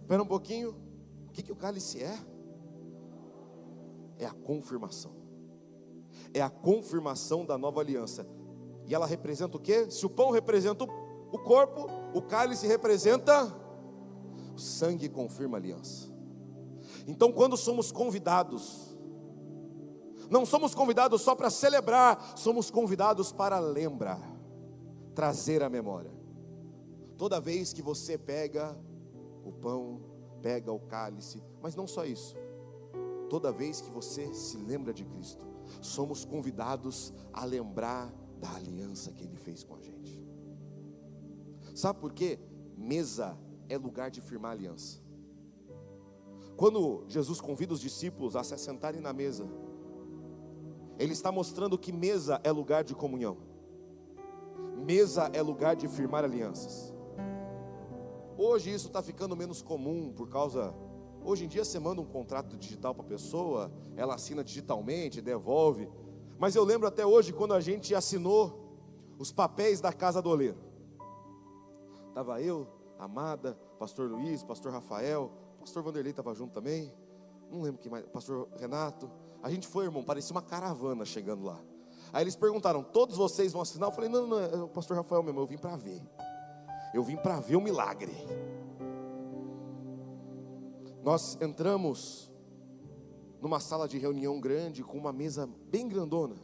S3: espera um pouquinho. O que o cálice é? É a confirmação. É a confirmação da nova aliança. E ela representa o quê? Se o pão representa o corpo, o cálice representa o sangue, confirma a aliança. Então, quando somos convidados, não somos convidados só para celebrar, somos convidados para lembrar, trazer à memória. Toda vez que você pega o pão, pega o cálice, mas não só isso, toda vez que você se lembra de Cristo, somos convidados a lembrar da aliança que Ele fez com a gente. Sabe por quê? Mesa é lugar de firmar aliança. Quando Jesus convida os discípulos a se assentarem na mesa, Ele está mostrando que mesa é lugar de comunhão. Mesa é lugar de firmar alianças. Hoje isso está ficando menos comum por causa... Hoje em dia você manda um contrato digital para a pessoa, ela assina digitalmente, devolve. Mas eu lembro até hoje quando a gente assinou os papéis da Casa do Oleiro. Estava eu, Amada, Pastor Luiz, Pastor Rafael, Pastor Vanderlei estava junto também. Não lembro quem mais, Pastor Renato. A gente foi, irmão, parecia uma caravana chegando lá. Aí eles perguntaram, todos vocês vão assinar? Eu falei, não, é o Pastor Rafael mesmo, eu vim para ver. Eu vim para ver o milagre. Nós entramos numa sala de reunião grande, com uma mesa bem grandona,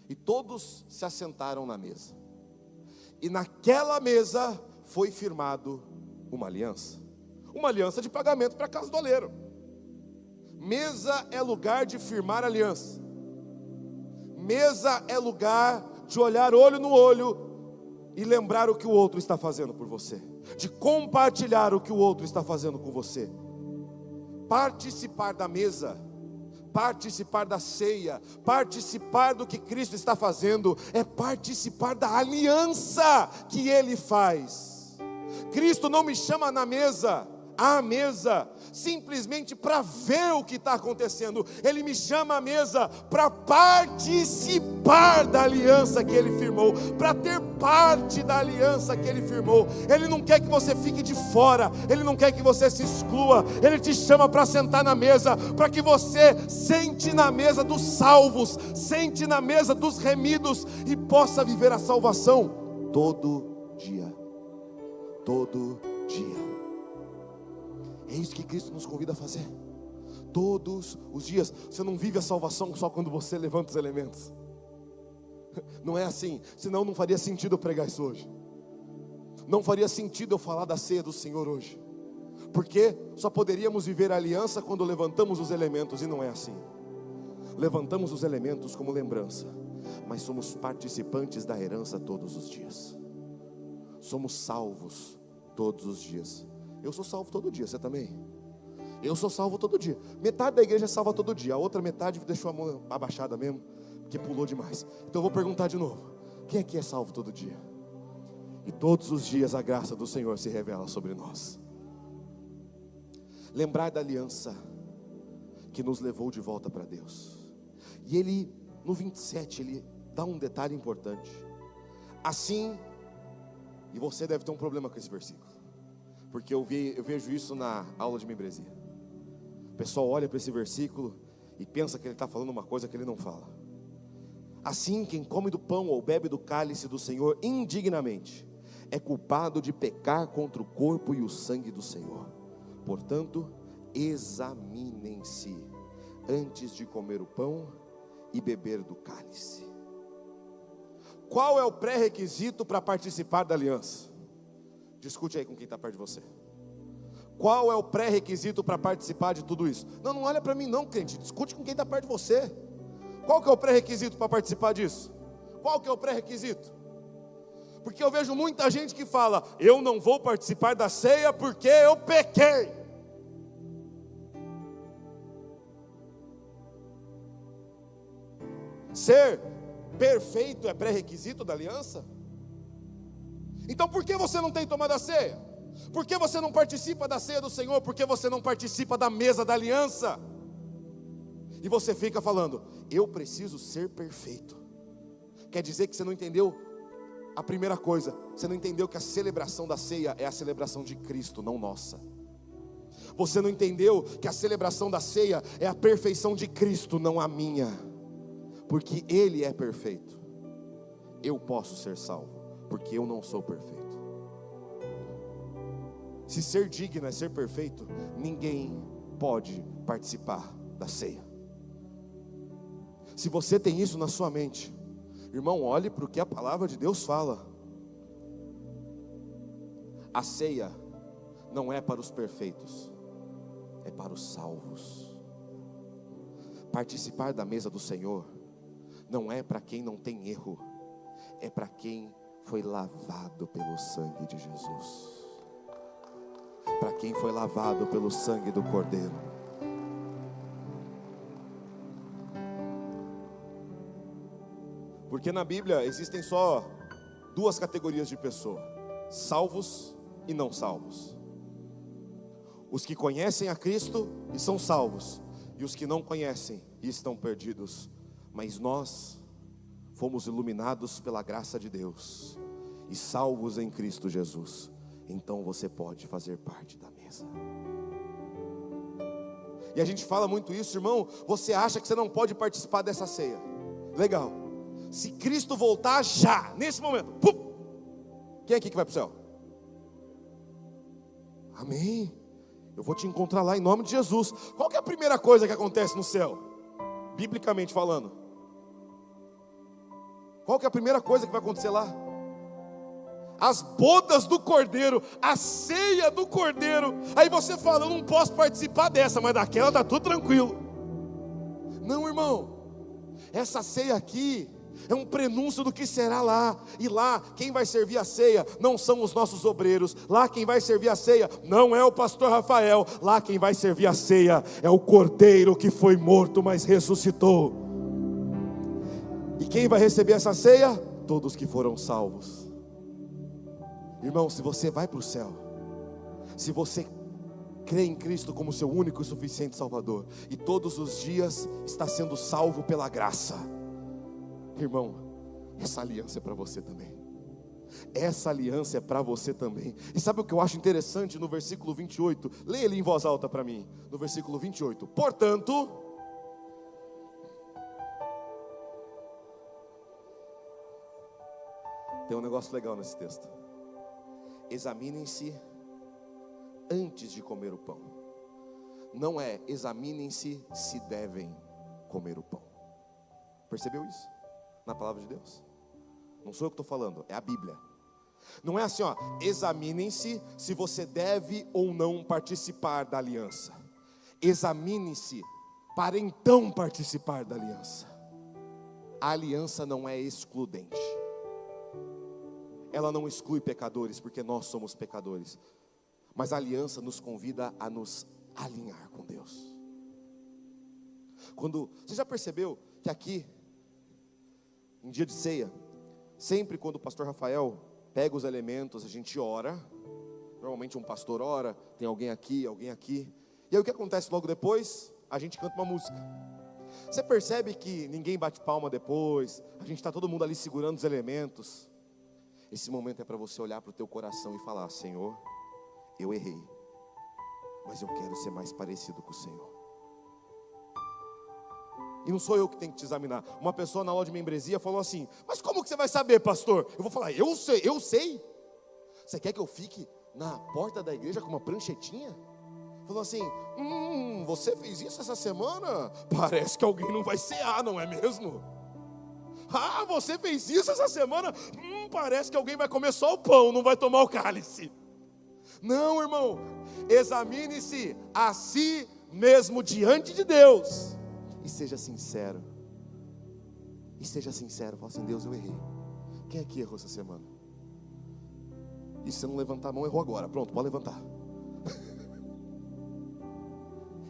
S3: e todos se assentaram na mesa. E naquela mesa foi firmado uma aliança de pagamento para a Casa do Oleiro. Mesa é lugar de firmar aliança. Mesa é lugar de olhar olho no olho e lembrar o que o outro está fazendo por você, de compartilhar o que o outro está fazendo com você. Participar da mesa, participar da ceia, participar do que Cristo está fazendo, é participar da aliança que Ele faz. Cristo não me chama à mesa, simplesmente para ver o que está acontecendo. Ele me chama à mesa para participar da aliança que Ele firmou, para ter parte da aliança que Ele firmou. Ele não quer que você fique de fora, Ele não quer que você se exclua. Ele te chama para sentar na mesa, para que você sente na mesa dos salvos, sente na mesa dos remidos e possa viver a salvação todo dia. Todo dia. É isso que Cristo nos convida a fazer. Todos os dias. Você não vive a salvação só quando você levanta os elementos. Não é assim. Senão não faria sentido eu pregar isso hoje. Não faria sentido eu falar da ceia do Senhor hoje. Porque só poderíamos viver a aliança quando levantamos os elementos. E não é assim. Levantamos os elementos como lembrança, mas somos participantes da herança todos os dias. Somos salvos todos os dias. Eu sou salvo todo dia, você também? Eu sou salvo todo dia. Metade da igreja é salva todo dia, a outra metade deixou a mão abaixada mesmo, porque pulou demais. Então eu vou perguntar de novo: quem aqui é salvo todo dia? E todos os dias a graça do Senhor se revela sobre nós. Lembrar da aliança que nos levou de volta para Deus. E ele, no 27, ele dá um detalhe importante. Assim, e você deve ter um problema com esse versículo, porque eu vejo isso na aula de membresia. O pessoal olha para esse versículo e pensa que ele está falando uma coisa que ele não fala. Assim, quem come do pão ou bebe do cálice do Senhor indignamente é culpado de pecar contra o corpo e o sangue do Senhor. Portanto, examinem-se antes de comer o pão e beber do cálice. Qual é o pré-requisito para participar da aliança? Discute aí com quem está perto de você. Qual é o pré-requisito para participar de tudo isso? Não olha para mim não, crente. Discute com quem está perto de você. Qual que é o pré-requisito para participar disso? Qual que é o pré-requisito? Porque eu vejo muita gente que fala: eu não vou participar da ceia porque eu pequei. Ser perfeito é pré-requisito da aliança? Então por que você não tem tomado a ceia? Por que você não participa da ceia do Senhor? Por que você não participa da mesa da aliança? E você fica falando, eu preciso ser perfeito. Quer dizer que você não entendeu a primeira coisa. Você não entendeu que a celebração da ceia é a celebração de Cristo, não nossa. Você não entendeu que a celebração da ceia é a perfeição de Cristo, não a minha. Porque Ele é perfeito. Eu posso ser salvo, porque eu não sou perfeito. Se ser digno é ser perfeito, ninguém pode participar da ceia. Se você tem isso na sua mente, irmão, olhe para o que a palavra de Deus fala. A ceia não é para os perfeitos, é para os salvos. Participar da mesa do Senhor não é para quem não tem erro, é para quem foi lavado pelo sangue de Jesus, para quem foi lavado pelo sangue do Cordeiro. Porque na Bíblia existem só duas categorias de pessoas: salvos e não salvos. Os que conhecem a Cristo e são salvos, e os que não conhecem e estão perdidos. Mas nós fomos iluminados pela graça de Deus e salvos em Cristo Jesus. Então você pode fazer parte da mesa. E a gente fala muito isso, irmão. Você acha que você não pode participar dessa ceia? Legal. Se Cristo voltar já, nesse momento, pum, quem é aqui que vai para o céu? Amém. Eu vou te encontrar lá em nome de Jesus. Qual que é a primeira coisa que acontece no céu? Biblicamente falando, qual que é a primeira coisa que vai acontecer lá? As bodas do Cordeiro, a ceia do Cordeiro. Aí você fala, eu não posso participar dessa, mas daquela está tudo tranquilo. Não, irmão, essa ceia aqui é um prenúncio do que será lá. E lá quem vai servir a ceia não são os nossos obreiros. Lá quem vai servir a ceia não é o pastor Rafael. Lá quem vai servir a ceia é o Cordeiro que foi morto, mas ressuscitou. E quem vai receber essa ceia? Todos que foram salvos. Irmão, se você vai para o céu, se você crê em Cristo como seu único e suficiente Salvador, e todos os dias está sendo salvo pela graça, irmão, essa aliança é para você também. Essa aliança é para você também. E sabe o que eu acho interessante no versículo 28? Leia ele em voz alta para mim. No versículo 28. Portanto, tem um negócio legal nesse texto. Examinem-se antes de comer o pão. Não é examinem-se se devem comer o pão. Percebeu isso? Na palavra de Deus. Não sou eu que estou falando, é a Bíblia. Não é assim, ó, examinem-se se você deve ou não participar da aliança. Examine-se para então participar da aliança. A aliança não é excludente. Ela não exclui pecadores, porque nós somos pecadores. Mas a aliança nos convida a nos alinhar com Deus. Você já percebeu que aqui, em dia de ceia, sempre quando o pastor Rafael pega os elementos, a gente ora. Normalmente um pastor ora, tem alguém aqui. E aí o que acontece logo depois? A gente canta uma música. Você percebe que ninguém bate palma depois, a gente está todo mundo ali segurando os elementos. Esse momento é para você olhar para o teu coração e falar: Senhor, eu errei, mas eu quero ser mais parecido com o Senhor. E não sou eu que tenho que te examinar. Uma pessoa na loja de membresia falou assim: mas como que você vai saber, pastor? Eu vou falar: eu sei. Você quer que eu fique na porta da igreja com uma pranchetinha? Falou assim: você fez isso essa semana? Parece que alguém não vai cear, não é mesmo? Ah, você fez isso essa semana? Parece que alguém vai comer só o pão, não vai tomar o cálice. Não, irmão, examine-se a si mesmo diante de Deus e seja sincero. Fala assim: Deus, eu errei. Quem aqui errou essa semana? E se você não levantar a mão, errou agora. Pronto, pode levantar.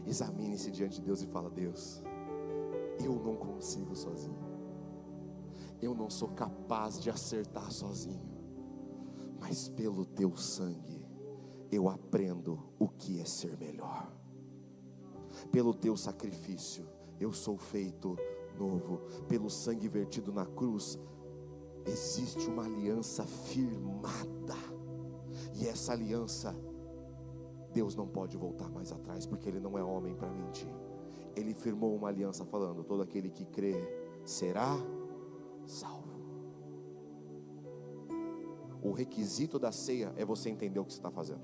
S3: Examine-se diante de Deus e fala: Deus, eu não consigo sozinho. eu não sou capaz de acertar sozinho, mas pelo teu sangue eu aprendo o que é ser melhor. Pelo teu sacrifício eu sou feito novo. Pelo sangue vertido na cruz existe uma aliança firmada, e essa aliança Deus não pode voltar mais atrás, porque Ele não é homem para mentir. Ele firmou uma aliança falando: todo aquele que crê será salvo. O requisito da ceia é você entender o que você está fazendo.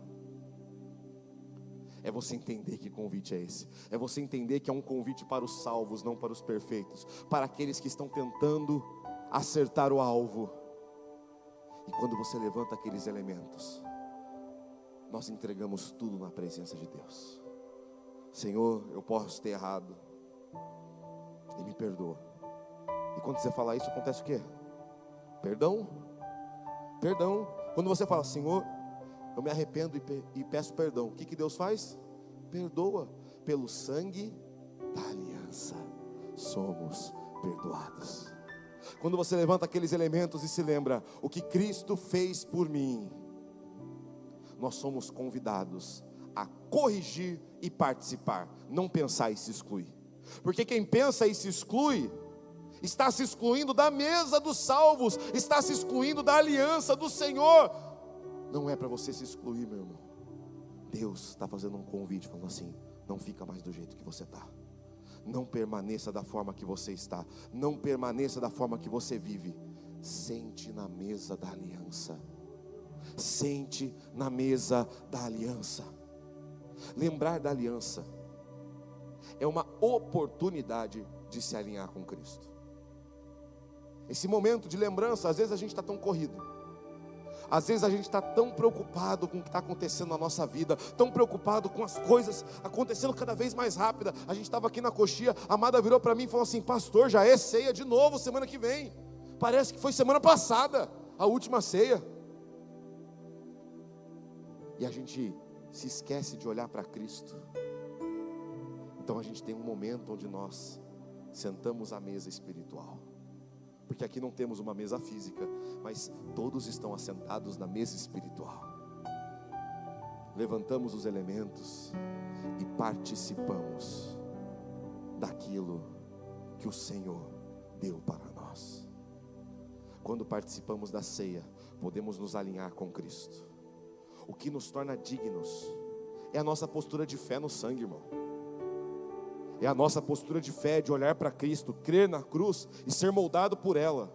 S3: É você entender que convite é esse. É você entender que é um convite para os salvos, não para os perfeitos, para aqueles que estão tentando acertar o alvo. E quando você levanta aqueles elementos, nós entregamos tudo na presença de Deus. Senhor, eu posso ter errado, e me perdoa. E quando você fala isso, acontece o quê? Perdão. Perdão. Quando você fala: Senhor, eu me arrependo e peço perdão, o que Deus faz? Perdoa. Pelo sangue da aliança somos perdoados. Quando você levanta aqueles elementos e se lembra o que Cristo fez por mim, nós somos convidados a corrigir e participar, não pensar e se excluir. Porque quem pensa e se exclui está se excluindo da mesa dos salvos, está se excluindo da aliança do Senhor. Não é para você se excluir, meu irmão. Deus está fazendo um convite, falando assim: não fica mais do jeito que você está. Não permaneça da forma que você está. Não permaneça da forma que você vive. Sente na mesa da aliança. Sente na mesa da aliança. Lembrar da aliança é uma oportunidade de se alinhar com Cristo. Esse momento de lembrança, às vezes a gente está tão corrido, às vezes a gente está tão preocupado com o que está acontecendo na nossa vida, tão preocupado com as coisas acontecendo cada vez mais rápida. A gente estava aqui na coxia, a Amada virou para mim e falou assim: pastor, já é ceia de novo semana que vem. Parece que foi semana passada a última ceia. E a gente se esquece de olhar para Cristo. Então a gente tem um momento onde nós sentamos à mesa espiritual, porque aqui não temos uma mesa física, mas todos estão assentados na mesa espiritual. Levantamos os elementos e participamos daquilo que o Senhor deu para nós. Quando participamos da ceia, podemos nos alinhar com Cristo. O que nos torna dignos é a nossa postura de fé no sangue, irmão. É a nossa postura de fé, de olhar para Cristo, crer na cruz e ser moldado por ela.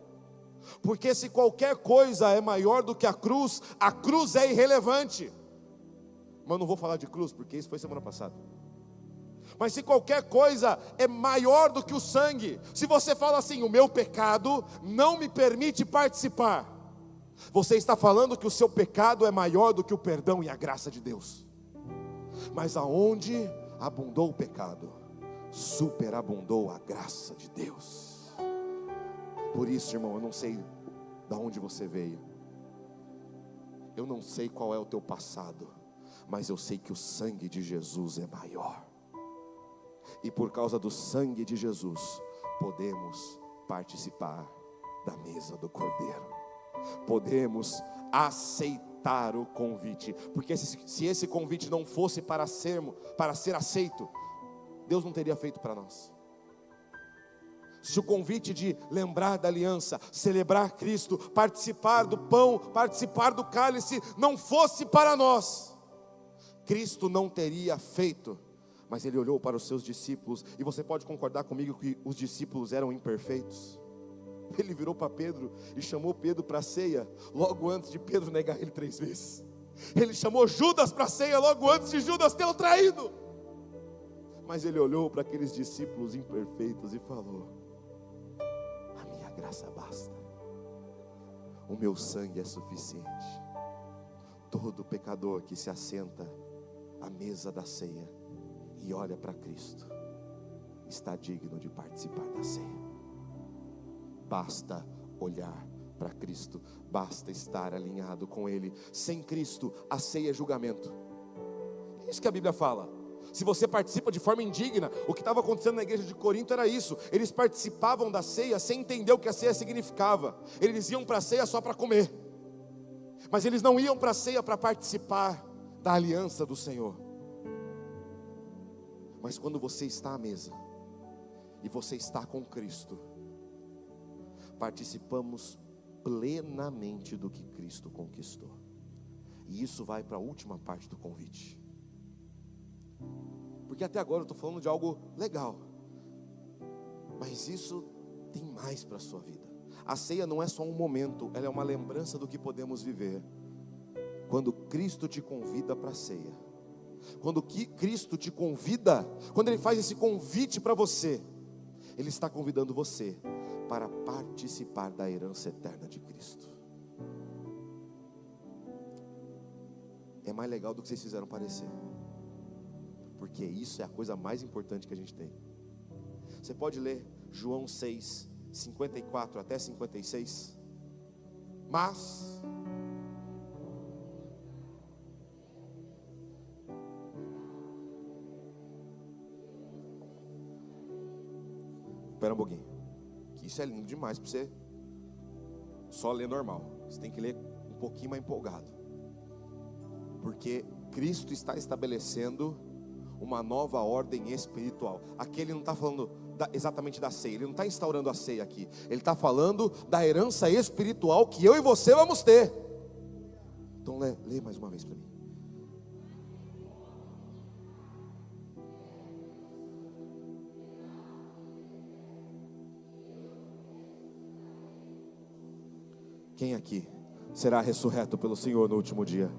S3: Porque se qualquer coisa é maior do que a cruz é irrelevante. Mas não vou falar de cruz, porque isso foi semana passada. Mas se qualquer coisa é maior do que o sangue, se você fala assim: o meu pecado não me permite participar, você está falando que o seu pecado é maior do que o perdão e a graça de Deus. Mas aonde abundou o pecado, superabundou a graça de Deus. Por isso, irmão, eu não sei de onde você veio, eu não sei qual é o teu passado, mas eu sei que o sangue de Jesus é maior. E por causa do sangue de Jesus, podemos participar da mesa do Cordeiro. Podemos aceitar o convite, porque se esse convite não fosse para ser aceito, Deus não teria feito para nós. Se o convite de lembrar da aliança, celebrar Cristo, participar do pão, participar do cálice, não fosse para nós, Cristo não teria feito. Mas Ele olhou para os seus discípulos, e você pode concordar comigo que os discípulos eram imperfeitos. Ele virou para Pedro e chamou Pedro para a ceia, logo antes de Pedro negar Ele 3 vezes. Ele chamou Judas para a ceia, logo antes de Judas tê-lo traído. Mas Ele olhou para aqueles discípulos imperfeitos e falou: a minha graça basta, o meu sangue é suficiente. Todo pecador que se assenta à mesa da ceia e olha para Cristo está digno de participar da ceia. Basta olhar para Cristo, basta estar alinhado com Ele. Sem Cristo, a ceia é julgamento. É isso que a Bíblia fala. Se você participa de forma indigna, o que estava acontecendo na igreja de Corinto era isso. Eles participavam da ceia sem entender o que a ceia significava. Eles iam para a ceia só para comer, mas eles não iam para a ceia para participar da aliança do Senhor. Mas quando você está à mesa e você está com Cristo, participamos plenamente do que Cristo conquistou. E isso vai para a última parte do convite. Porque até agora eu estou falando de algo legal, mas isso tem mais para a sua vida. A ceia não é só um momento, ela é uma lembrança do que podemos viver quando Cristo te convida para a ceia. Quando Cristo te convida, quando Ele faz esse convite para você, Ele está convidando você para participar da herança eterna de Cristo. É mais legal do que vocês fizeram parecer, porque isso é a coisa mais importante que a gente tem. Você pode ler João 6, 54 até 56. Mas espera um pouquinho, que isso é lindo demais para você só ler normal. Você tem que ler um pouquinho mais empolgado, porque Cristo está estabelecendo uma nova ordem espiritual. Aqui Ele não está falando exatamente da ceia, Ele não está instaurando a ceia aqui, Ele está falando da herança espiritual que eu e você vamos ter. Então lê mais uma vez para mim. Quem aqui será ressurreto pelo Senhor no último dia?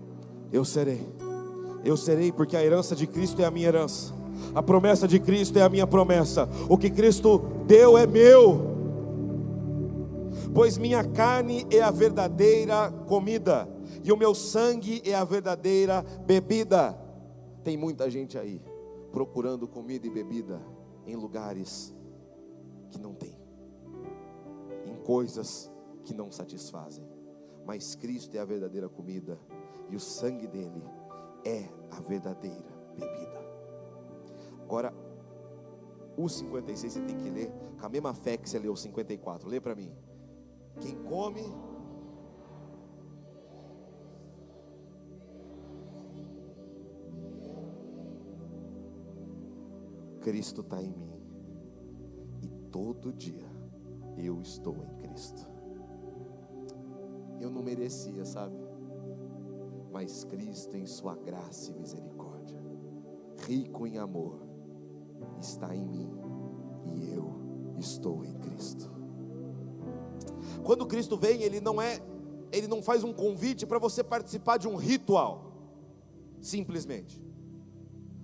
S3: Eu serei, porque a herança de Cristo é a minha herança, a promessa de Cristo é a minha promessa, o que Cristo deu é meu, pois minha carne é a verdadeira comida, e o meu sangue é a verdadeira bebida. Tem muita gente aí, procurando comida e bebida, em lugares que não tem, em coisas que não satisfazem, mas Cristo é a verdadeira comida, e o sangue dele é a verdadeira bebida. Agora, o 56 você tem que ler com a mesma fé que você leu o 54. Lê para mim. Quem come Cristo está em mim, e todo dia eu estou em Cristo. Eu não merecia, sabe? Mas Cristo, em sua graça e misericórdia, rico em amor, está em mim, e eu estou em Cristo. Quando Cristo vem, Ele não faz um convite para você participar de um ritual, simplesmente.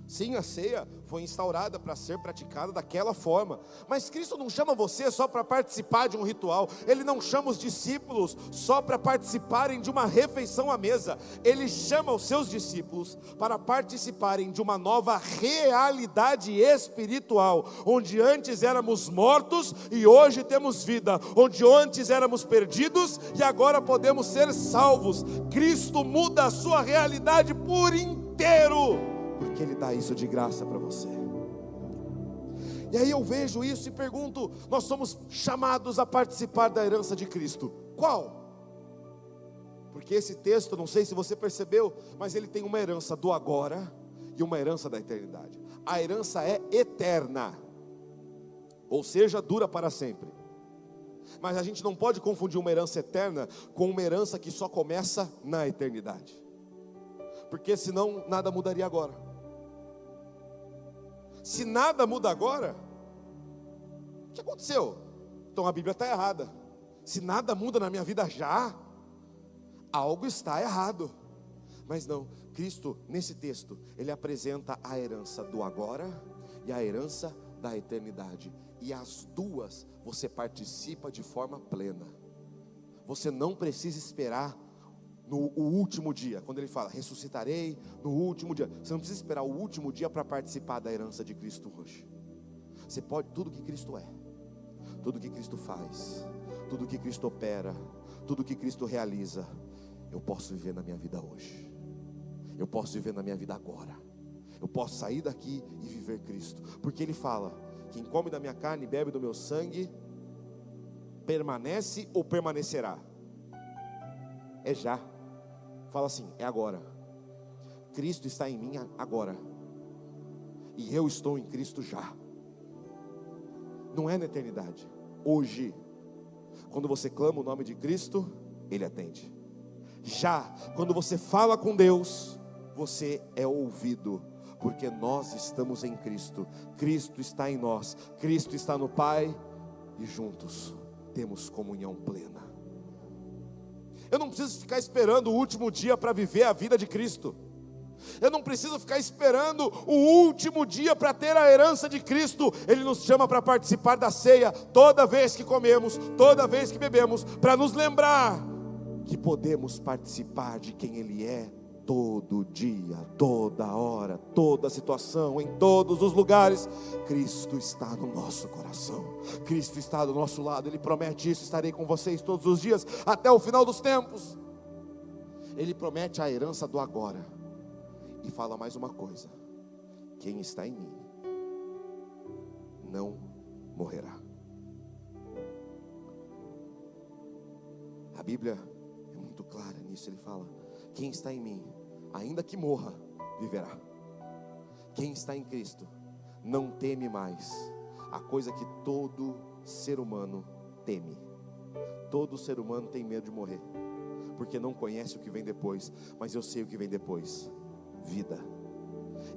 S3: Sim, a ceia foi instaurada para ser praticada daquela forma, mas Cristo não chama você só para participar de um ritual. Ele não chama os discípulos só para participarem de uma refeição à mesa. Ele chama os seus discípulos para participarem de uma nova realidade espiritual, onde antes éramos mortos e hoje temos vida, onde antes éramos perdidos e agora podemos ser salvos. Cristo muda a sua realidade por inteiro, porque Ele dá isso de graça para você. E aí eu vejo isso e pergunto: nós somos chamados a participar da herança de Cristo. Qual? Porque esse texto, não sei se você percebeu, mas ele tem uma herança do agora e uma herança da eternidade. A herança é eterna, ou seja, dura para sempre. Mas a gente não pode confundir uma herança eterna com uma herança que só começa na eternidade, porque senão nada mudaria agora. Se nada muda agora, o que aconteceu? Então a Bíblia está errada. Se nada muda na minha vida já, algo está errado. Mas não, Cristo nesse texto, Ele apresenta a herança do agora e a herança da eternidade, e as duas você participa de forma plena. Você não precisa esperar no último dia, quando Ele fala ressuscitarei no último dia. Você não precisa esperar o último dia para participar da herança de Cristo hoje. Você pode, tudo que Cristo é, tudo que Cristo faz, tudo que Cristo opera, tudo que Cristo realiza, eu posso viver na minha vida hoje. Eu posso viver na minha vida agora. Eu posso sair daqui e viver Cristo, porque Ele fala: quem come da minha carne e bebe do meu sangue permanece ou permanecerá? É já. Fala assim: é agora. Cristo está em mim agora, e eu estou em Cristo já. Não é na eternidade, hoje. Quando você clama o nome de Cristo, Ele atende. Já, quando você fala com Deus, você é ouvido, porque nós estamos em Cristo. Cristo está em nós, Cristo está no Pai, e juntos temos comunhão plena. Eu não preciso ficar esperando o último dia para viver a vida de Cristo. Eu não preciso ficar esperando o último dia para ter a herança de Cristo. Ele nos chama para participar da ceia toda vez que comemos, toda vez que bebemos, para nos lembrar que podemos participar de quem Ele é todo dia, toda hora, toda situação, em todos os lugares. Cristo está no nosso coração, Cristo está do nosso lado. Ele promete isso: estarei com vocês todos os dias até o final dos tempos. Ele promete a herança do agora. E fala mais uma coisa: quem está em mim não morrerá. A Bíblia é muito clara nisso. Ele fala: quem está em mim, ainda que morra, viverá. Quem está em Cristo não teme mais a coisa que todo ser humano teme. Todo ser humano tem medo de morrer, porque não conhece o que vem depois. Mas eu sei o que vem depois: vida.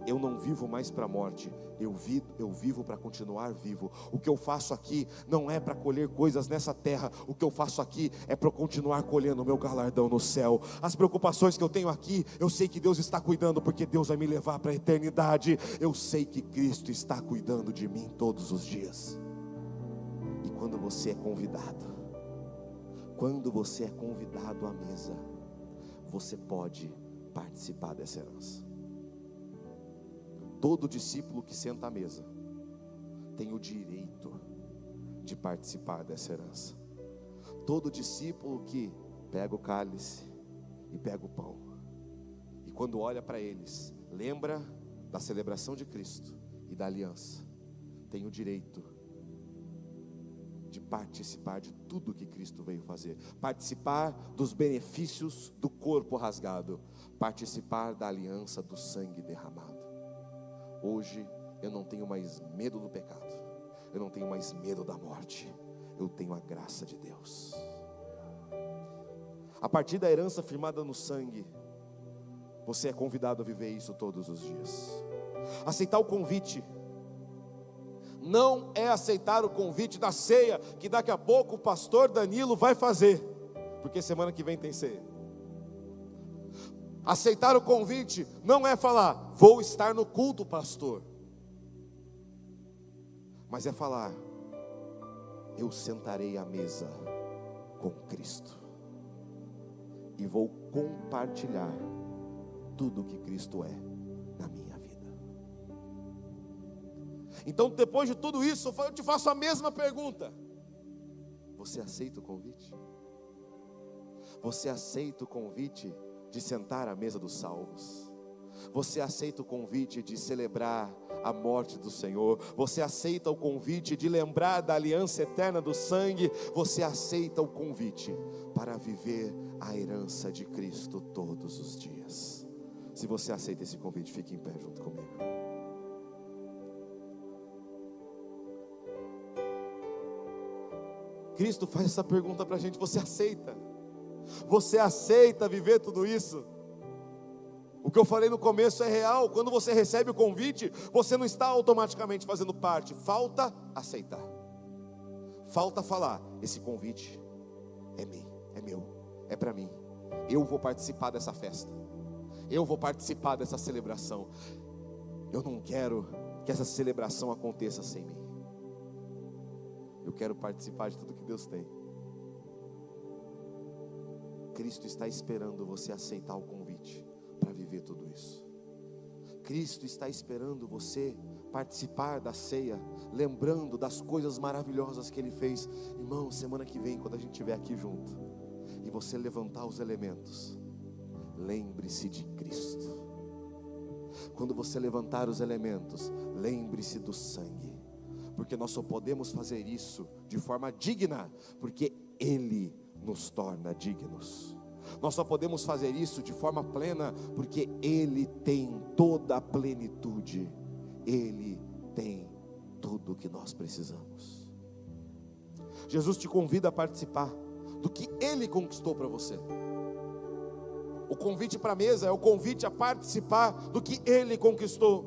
S3: Eu não vivo mais para a morte, eu vivo para continuar vivo. O que eu faço aqui não é para colher coisas nessa terra. O que eu faço aqui é para continuar colhendo o meu galardão no céu. As preocupações que eu tenho aqui, eu sei que Deus está cuidando, porque Deus vai me levar para a eternidade. Eu sei que Cristo está cuidando de mim todos os dias. E quando você é convidado à mesa, você pode participar dessa herança. Todo discípulo que senta à mesa tem o direito de participar dessa herança. Todo discípulo que pega o cálice e pega o pão, e quando olha para eles, lembra da celebração de Cristo e da aliança, tem o direito de participar de tudo que Cristo veio fazer, participar dos benefícios do corpo rasgado, participar da aliança do sangue derramado. Hoje eu não tenho mais medo do pecado, eu não tenho mais medo da morte, eu tenho a graça de Deus. A partir da herança firmada no sangue, você é convidado a viver isso todos os dias. Aceitar o convite não é aceitar o convite da ceia, que daqui a pouco o pastor Danilo vai fazer, porque semana que vem tem ceia. Aceitar o convite não é falar: vou estar no culto, pastor. Mas é falar: eu sentarei à mesa com Cristo e vou compartilhar tudo que Cristo é na minha vida. Então, depois de tudo isso, eu te faço a mesma pergunta: você aceita o convite? Você aceita o convite de sentar à mesa dos salvos? Você aceita o convite de celebrar a morte do Senhor? Você aceita o convite de lembrar da aliança eterna do sangue? Você aceita o convite para viver a herança de Cristo todos os dias? Se você aceita esse convite, fique em pé junto comigo. Cristo faz essa pergunta para a gente: você aceita? Você aceita viver tudo isso? O que eu falei no começo é real. Quando você recebe o convite, você não está automaticamente fazendo parte. Falta aceitar. Falta falar: esse convite é meu, é para mim. Eu vou participar dessa festa. Eu vou participar dessa celebração. Eu não quero que essa celebração aconteça sem mim. Eu quero participar de tudo que Deus tem. Cristo está esperando você aceitar o convite para viver tudo isso. Cristo está esperando você participar da ceia, lembrando das coisas maravilhosas que Ele fez. Irmão, semana que vem, quando a gente estiver aqui junto e você levantar os elementos, lembre-se de Cristo. Quando você levantar os elementos, lembre-se do sangue, porque nós só podemos fazer isso de forma digna, porque Ele nos torna dignos. Nós só podemos fazer isso de forma plena, porque Ele tem toda a plenitude, Ele tem tudo o que nós precisamos. Jesus te convida a participar do que Ele conquistou para você. O convite para a mesa é o convite a participar do que Ele conquistou.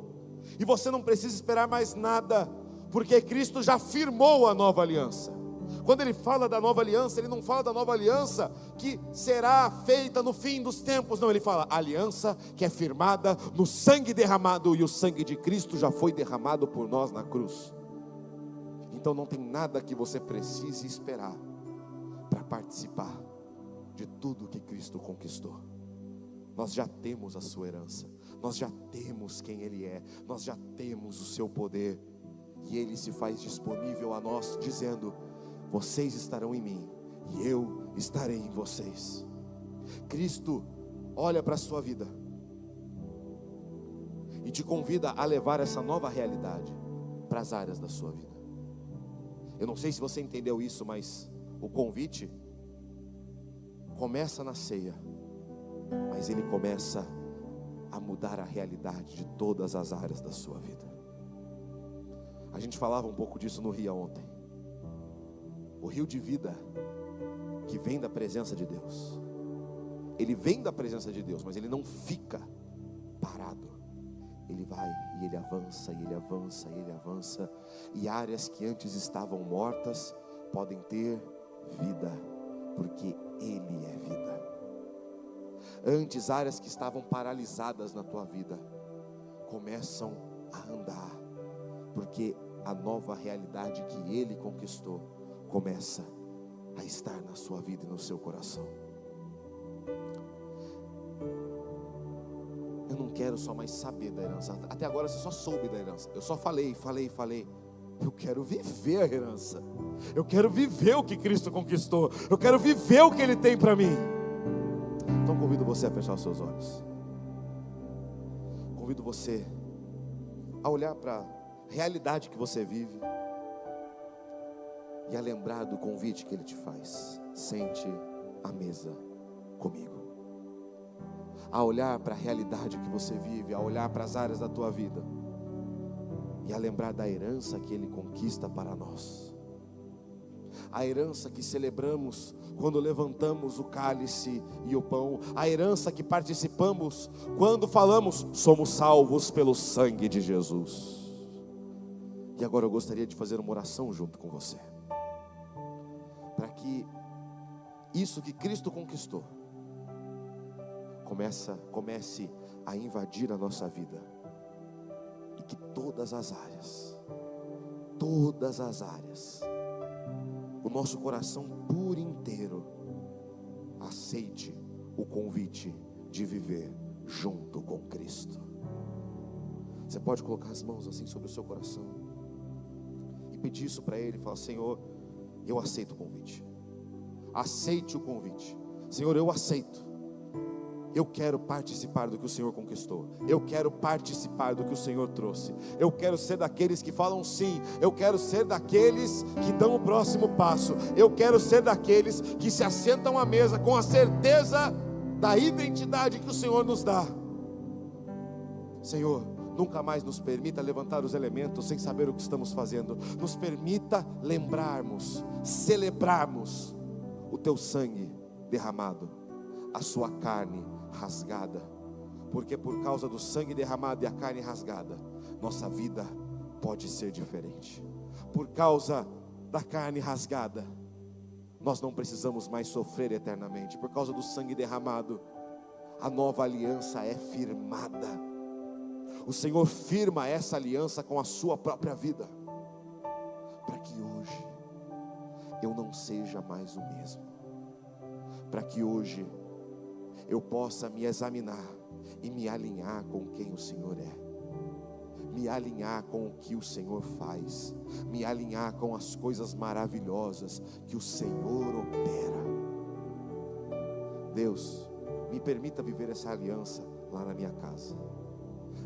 S3: E você não precisa esperar mais nada, porque Cristo já firmou a nova aliança. Quando Ele fala da nova aliança, Ele não fala da nova aliança que será feita no fim dos tempos. Não, Ele fala a aliança que é firmada no sangue derramado. E o sangue de Cristo já foi derramado por nós na cruz. Então não tem nada que você precise esperar para participar de tudo que Cristo conquistou. Nós já temos a sua herança, nós já temos quem Ele é, nós já temos o seu poder, e Ele se faz disponível a nós, dizendo: vocês estarão em mim, e eu estarei em vocês. Cristo olha para a sua vida e te convida a levar essa nova realidade para as áreas da sua vida. Eu não sei se você entendeu isso, mas o convite começa na ceia, mas ele começa a mudar a realidade de todas as áreas da sua vida. A gente falava um pouco disso no Rio ontem. O rio de vida que vem da presença de Deus, ele vem da presença de Deus, mas ele não fica parado. Ele vai e ele avança, e ele avança, e ele avança, e áreas que antes estavam mortas podem ter vida, porque Ele é vida. Antes, áreas que estavam paralisadas na tua vida começam a andar, porque a nova realidade que Ele conquistou começa a estar na sua vida e no seu coração. Eu não quero só mais saber da herança. Até agora você só soube da herança. Eu só falei. Eu quero viver a herança. Eu quero viver o que Cristo conquistou. Eu quero viver o que Ele tem para mim. Então convido você a fechar os seus olhos. Convido você a olhar para a realidade que você vive e a lembrar do convite que Ele te faz. Sente à mesa comigo. A olhar para a realidade que você vive, a olhar para as áreas da tua vida e a lembrar da herança que Ele conquista para nós. A herança que celebramos quando levantamos o cálice e o pão, a herança que participamos quando falamos: somos salvos pelo sangue de Jesus. E agora eu gostaria de fazer uma oração junto com você, para que isso que Cristo conquistou comece a invadir a nossa vida, e que todas as áreas, o nosso coração por inteiro aceite o convite de viver junto com Cristo. Você pode colocar as mãos assim sobre o seu coração e pedir isso para Ele. Falar: Senhor, eu aceito o convite. Aceite o convite. Senhor, eu aceito. Eu quero participar do que o Senhor conquistou. Eu quero participar do que o Senhor trouxe. Eu quero ser daqueles que falam sim. Eu quero ser daqueles que dão o próximo passo. Eu quero ser daqueles que se assentam à mesa com a certeza da identidade que o Senhor nos dá. Senhor, nunca mais nos permita levantar os elementos sem saber o que estamos fazendo. Nos permita lembrarmos, celebrarmos o Teu sangue derramado, a Sua carne rasgada, porque por causa do sangue derramado e a carne rasgada, nossa vida pode ser diferente. Por causa da carne rasgada, nós não precisamos mais sofrer eternamente. Por causa do sangue derramado, a nova aliança é firmada. O Senhor firma essa aliança com a sua própria vida, para que hoje eu não seja mais o mesmo, para que hoje eu possa me examinar e me alinhar com quem o Senhor é, me alinhar com o que o Senhor faz, me alinhar com as coisas maravilhosas que o Senhor opera. Deus, me permita viver essa aliança lá na minha casa,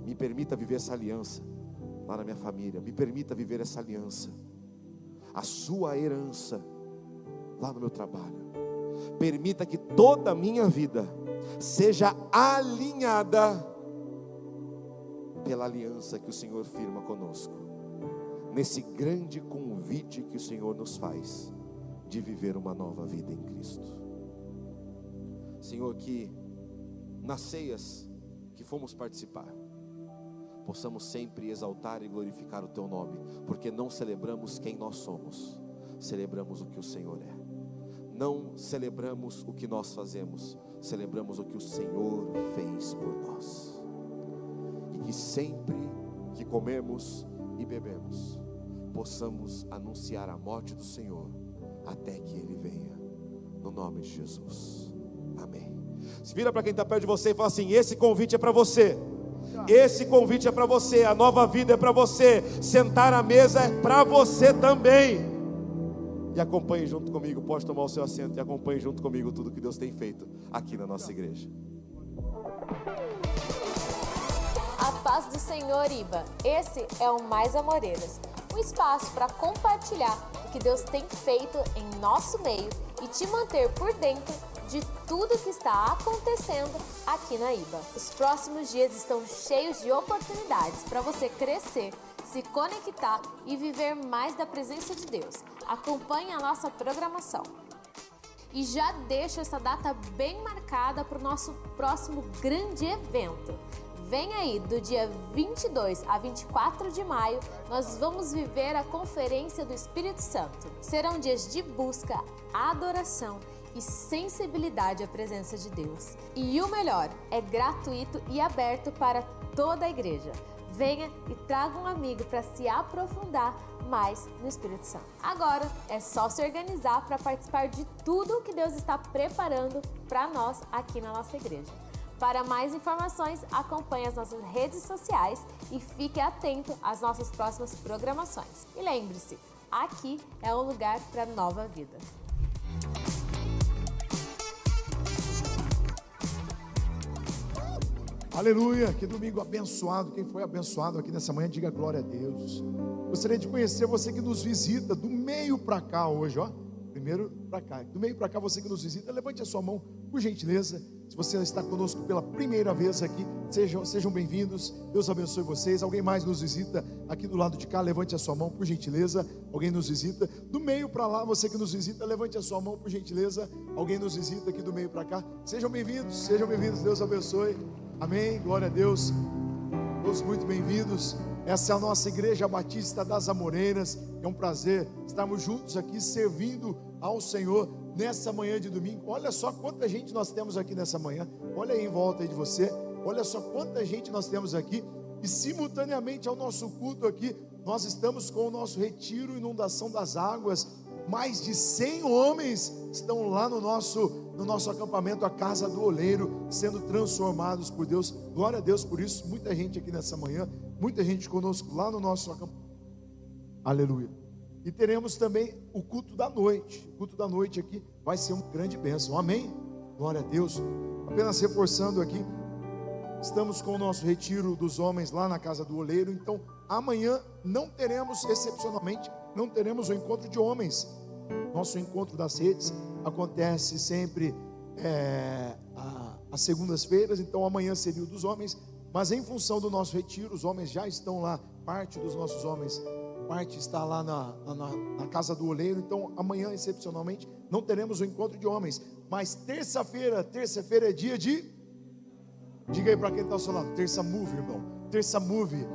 S3: Me permita viver essa aliança lá na minha família. Me permita viver essa aliança, a sua herança lá no meu trabalho. Permita que toda a minha vida seja alinhada pela aliança que o Senhor firma conosco, nesse grande convite que o Senhor nos faz de viver uma nova vida em Cristo. Senhor, que nas ceias que fomos participar, possamos sempre exaltar e glorificar o Teu nome, porque não celebramos quem nós somos, celebramos o que o Senhor é. Não celebramos o que nós fazemos, celebramos o que o Senhor fez por nós. E que sempre que comermos e bebemos, possamos anunciar a morte do Senhor até que Ele venha, no nome de Jesus, amém. Se vira para quem está perto de você e fala assim: esse convite é para você. Esse convite é para você, a nova vida é para você, sentar à mesa é para você também. E acompanhe junto comigo, pode tomar o seu assento e acompanhe junto comigo tudo que Deus tem feito aqui na nossa igreja.
S4: A paz do Senhor, Iba. Esse é o Mais Amoreiras, um espaço para compartilhar o que Deus tem feito em nosso meio e te manter por dentro de tudo que está acontecendo aqui na Iba. Os próximos dias estão cheios de oportunidades para você crescer, se conectar e viver mais da presença de Deus. Acompanhe a nossa programação. E já deixo essa data bem marcada para o nosso próximo grande evento. Vem aí, do dia 22 a 24 de maio, nós vamos viver a Conferência do Espírito Santo. Serão dias de busca, adoração e sensibilidade à presença de Deus. E o melhor, é gratuito e aberto para toda a igreja. Venha e traga um amigo para se aprofundar mais no Espírito Santo. Agora é só se organizar para participar de tudo que Deus está preparando para nós aqui na nossa igreja. Para mais informações, acompanhe as nossas redes sociais e fique atento às nossas próximas programações. E lembre-se, aqui é um lugar para nova vida.
S1: Aleluia, que domingo abençoado. Quem foi abençoado aqui nessa manhã, diga glória a Deus. Gostaria de conhecer você que nos visita do meio para cá hoje, ó. Primeiro para cá, do meio para cá, você que nos visita, levante a sua mão, por gentileza. Se você está conosco pela primeira vez aqui, sejam bem-vindos. Deus abençoe vocês. Alguém mais nos visita aqui do lado de cá, levante a sua mão, por gentileza. Alguém nos visita do meio para lá, você que nos visita, levante a sua mão, por gentileza. Alguém nos visita aqui do meio para cá. Sejam bem-vindos, Deus abençoe. Amém, glória a Deus. Todos muito bem-vindos. Essa é a nossa Igreja Batista das Amoreiras. É um prazer estarmos juntos aqui servindo ao Senhor nessa manhã de domingo. Olha só quanta gente nós temos aqui nessa manhã. Olha aí em volta aí de você. Olha só quanta gente nós temos aqui. E simultaneamente ao nosso culto aqui, nós estamos com o nosso retiro, inundação das águas. Mais de 100 homens estão lá no nosso acampamento, a Casa do Oleiro, sendo transformados por Deus. Glória a Deus por isso. Muita gente aqui nessa manhã, muita gente conosco lá no nosso acampamento. Aleluia. E teremos também o culto da noite. O culto da noite aqui vai ser uma grande bênção. Amém? Glória a Deus. Apenas reforçando aqui, estamos com o nosso retiro dos homens lá na Casa do Oleiro. Então amanhã não teremos, excepcionalmente, não teremos o encontro de homens. Nosso encontro das redes acontece sempre às segundas-feiras. Então amanhã seria o dos homens. Mas em função do nosso retiro, os homens já estão lá. Parte dos nossos homens, parte está lá na Casa do Oleiro. Então amanhã, excepcionalmente, não teremos o encontro de homens. Mas terça-feira é dia de... Diga aí para quem está ao seu lado: terça move, irmão. Terça move.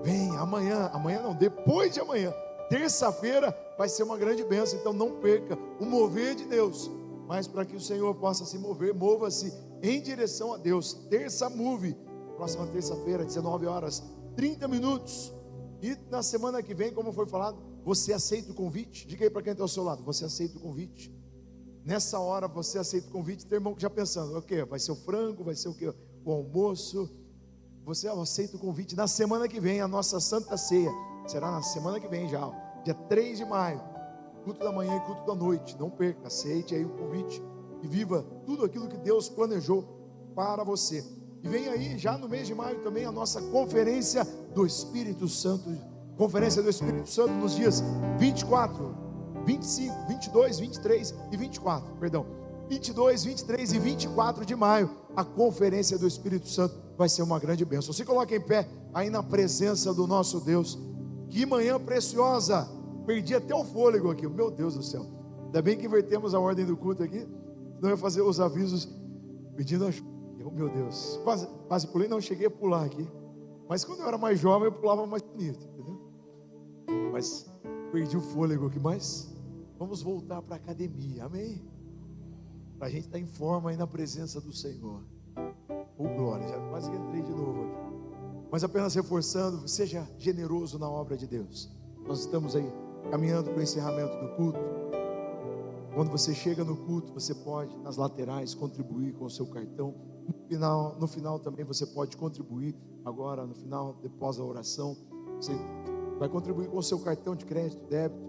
S1: Vem amanhã não, depois de amanhã, terça-feira vai ser uma grande bênção. Então não perca o mover de Deus. Mas para que o Senhor possa se mover, mova-se em direção a Deus. Terça move, próxima terça-feira, 19h30. E na semana que vem, como foi falado, você aceita o convite? Diga aí para quem está ao seu lado: você aceita o convite? Nessa hora você aceita o convite. Tem irmão que já pensando: o quê? Vai ser o frango? Vai ser o quê? O almoço? Você aceita o convite? Na semana que vem, a nossa Santa Ceia será na semana que vem já, dia 3 de maio, culto da manhã e culto da noite. Não perca, aceite aí o convite e viva tudo aquilo que Deus planejou para você. E vem aí, já no mês de maio também, a nossa Conferência do Espírito Santo. Conferência do Espírito Santo nos dias 24, 25, 22, 23 e 24, perdão. 22, 23 e 24 de maio, a Conferência do Espírito Santo vai ser uma grande bênção. Se coloca em pé aí na presença do nosso Deus. Que manhã preciosa! Perdi até o fôlego aqui, meu Deus do céu. Ainda bem que invertemos a ordem do culto aqui, senão eu ia fazer os avisos pedindo ajuda. Meu Deus, quase pulei, não cheguei a pular aqui. Mas quando eu era mais jovem, eu pulava mais bonito, entendeu? Mas perdi o fôlego aqui, mas vamos voltar para a academia, amém? Para a gente estar em forma aí na presença do Senhor. Oh glória, já quase que entrei de novo aqui. Mas apenas reforçando, seja generoso na obra de Deus. Nós estamos aí caminhando para o encerramento do culto. Quando você chega no culto, você pode, nas laterais, contribuir com o seu cartão. No final também você pode contribuir. Agora, no final, após a oração, você vai contribuir com o seu cartão de crédito, débito.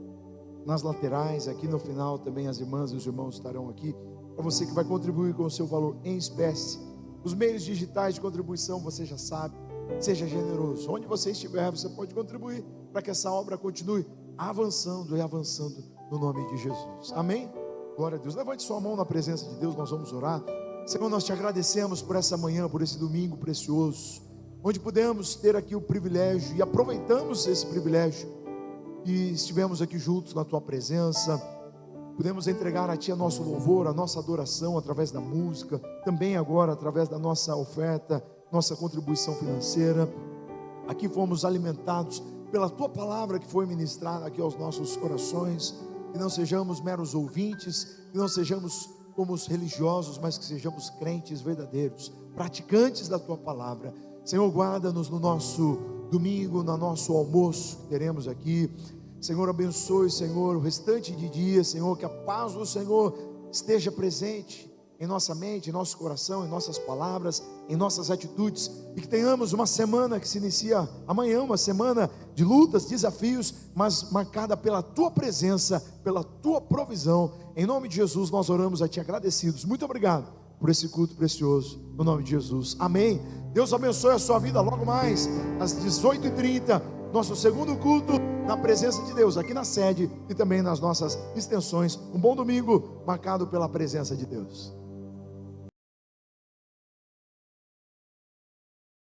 S1: Nas laterais, aqui no final também as irmãs e os irmãos estarão aqui. Para você que vai contribuir com o seu valor em espécie. Os meios digitais de contribuição, você já sabe. Seja generoso. Onde você estiver, você pode contribuir para que essa obra continue avançando e avançando no nome de Jesus. Amém? Glória a Deus. Levante sua mão na presença de Deus, nós vamos orar. Senhor, nós te agradecemos por essa manhã, por esse domingo precioso, onde pudemos ter aqui o privilégio e aproveitamos esse privilégio e estivemos aqui juntos na tua presença. Pudemos entregar a ti a nosso louvor, a nossa adoração através da música, também agora através da nossa oferta, nossa contribuição financeira. Aqui fomos alimentados pela tua palavra que foi ministrada aqui aos nossos corações. Que não sejamos meros ouvintes, que não sejamos como os religiosos, mas que sejamos crentes verdadeiros, praticantes da tua palavra. Senhor, guarda-nos no nosso domingo, no nosso almoço que teremos aqui. Senhor, abençoe, Senhor, o restante de dia, Senhor, que a paz do Senhor esteja presente em nossa mente, em nosso coração, em nossas palavras, em nossas atitudes, e que tenhamos uma semana que se inicia amanhã, uma semana de lutas, desafios, mas marcada pela tua presença, pela tua provisão. Em nome de Jesus nós oramos a ti agradecidos. Muito obrigado por esse culto precioso, no nome de Jesus, amém. Deus abençoe a sua vida. Logo mais às 18h30, nosso segundo culto na presença de Deus, aqui na sede e também nas nossas extensões. Um bom domingo marcado pela presença de Deus.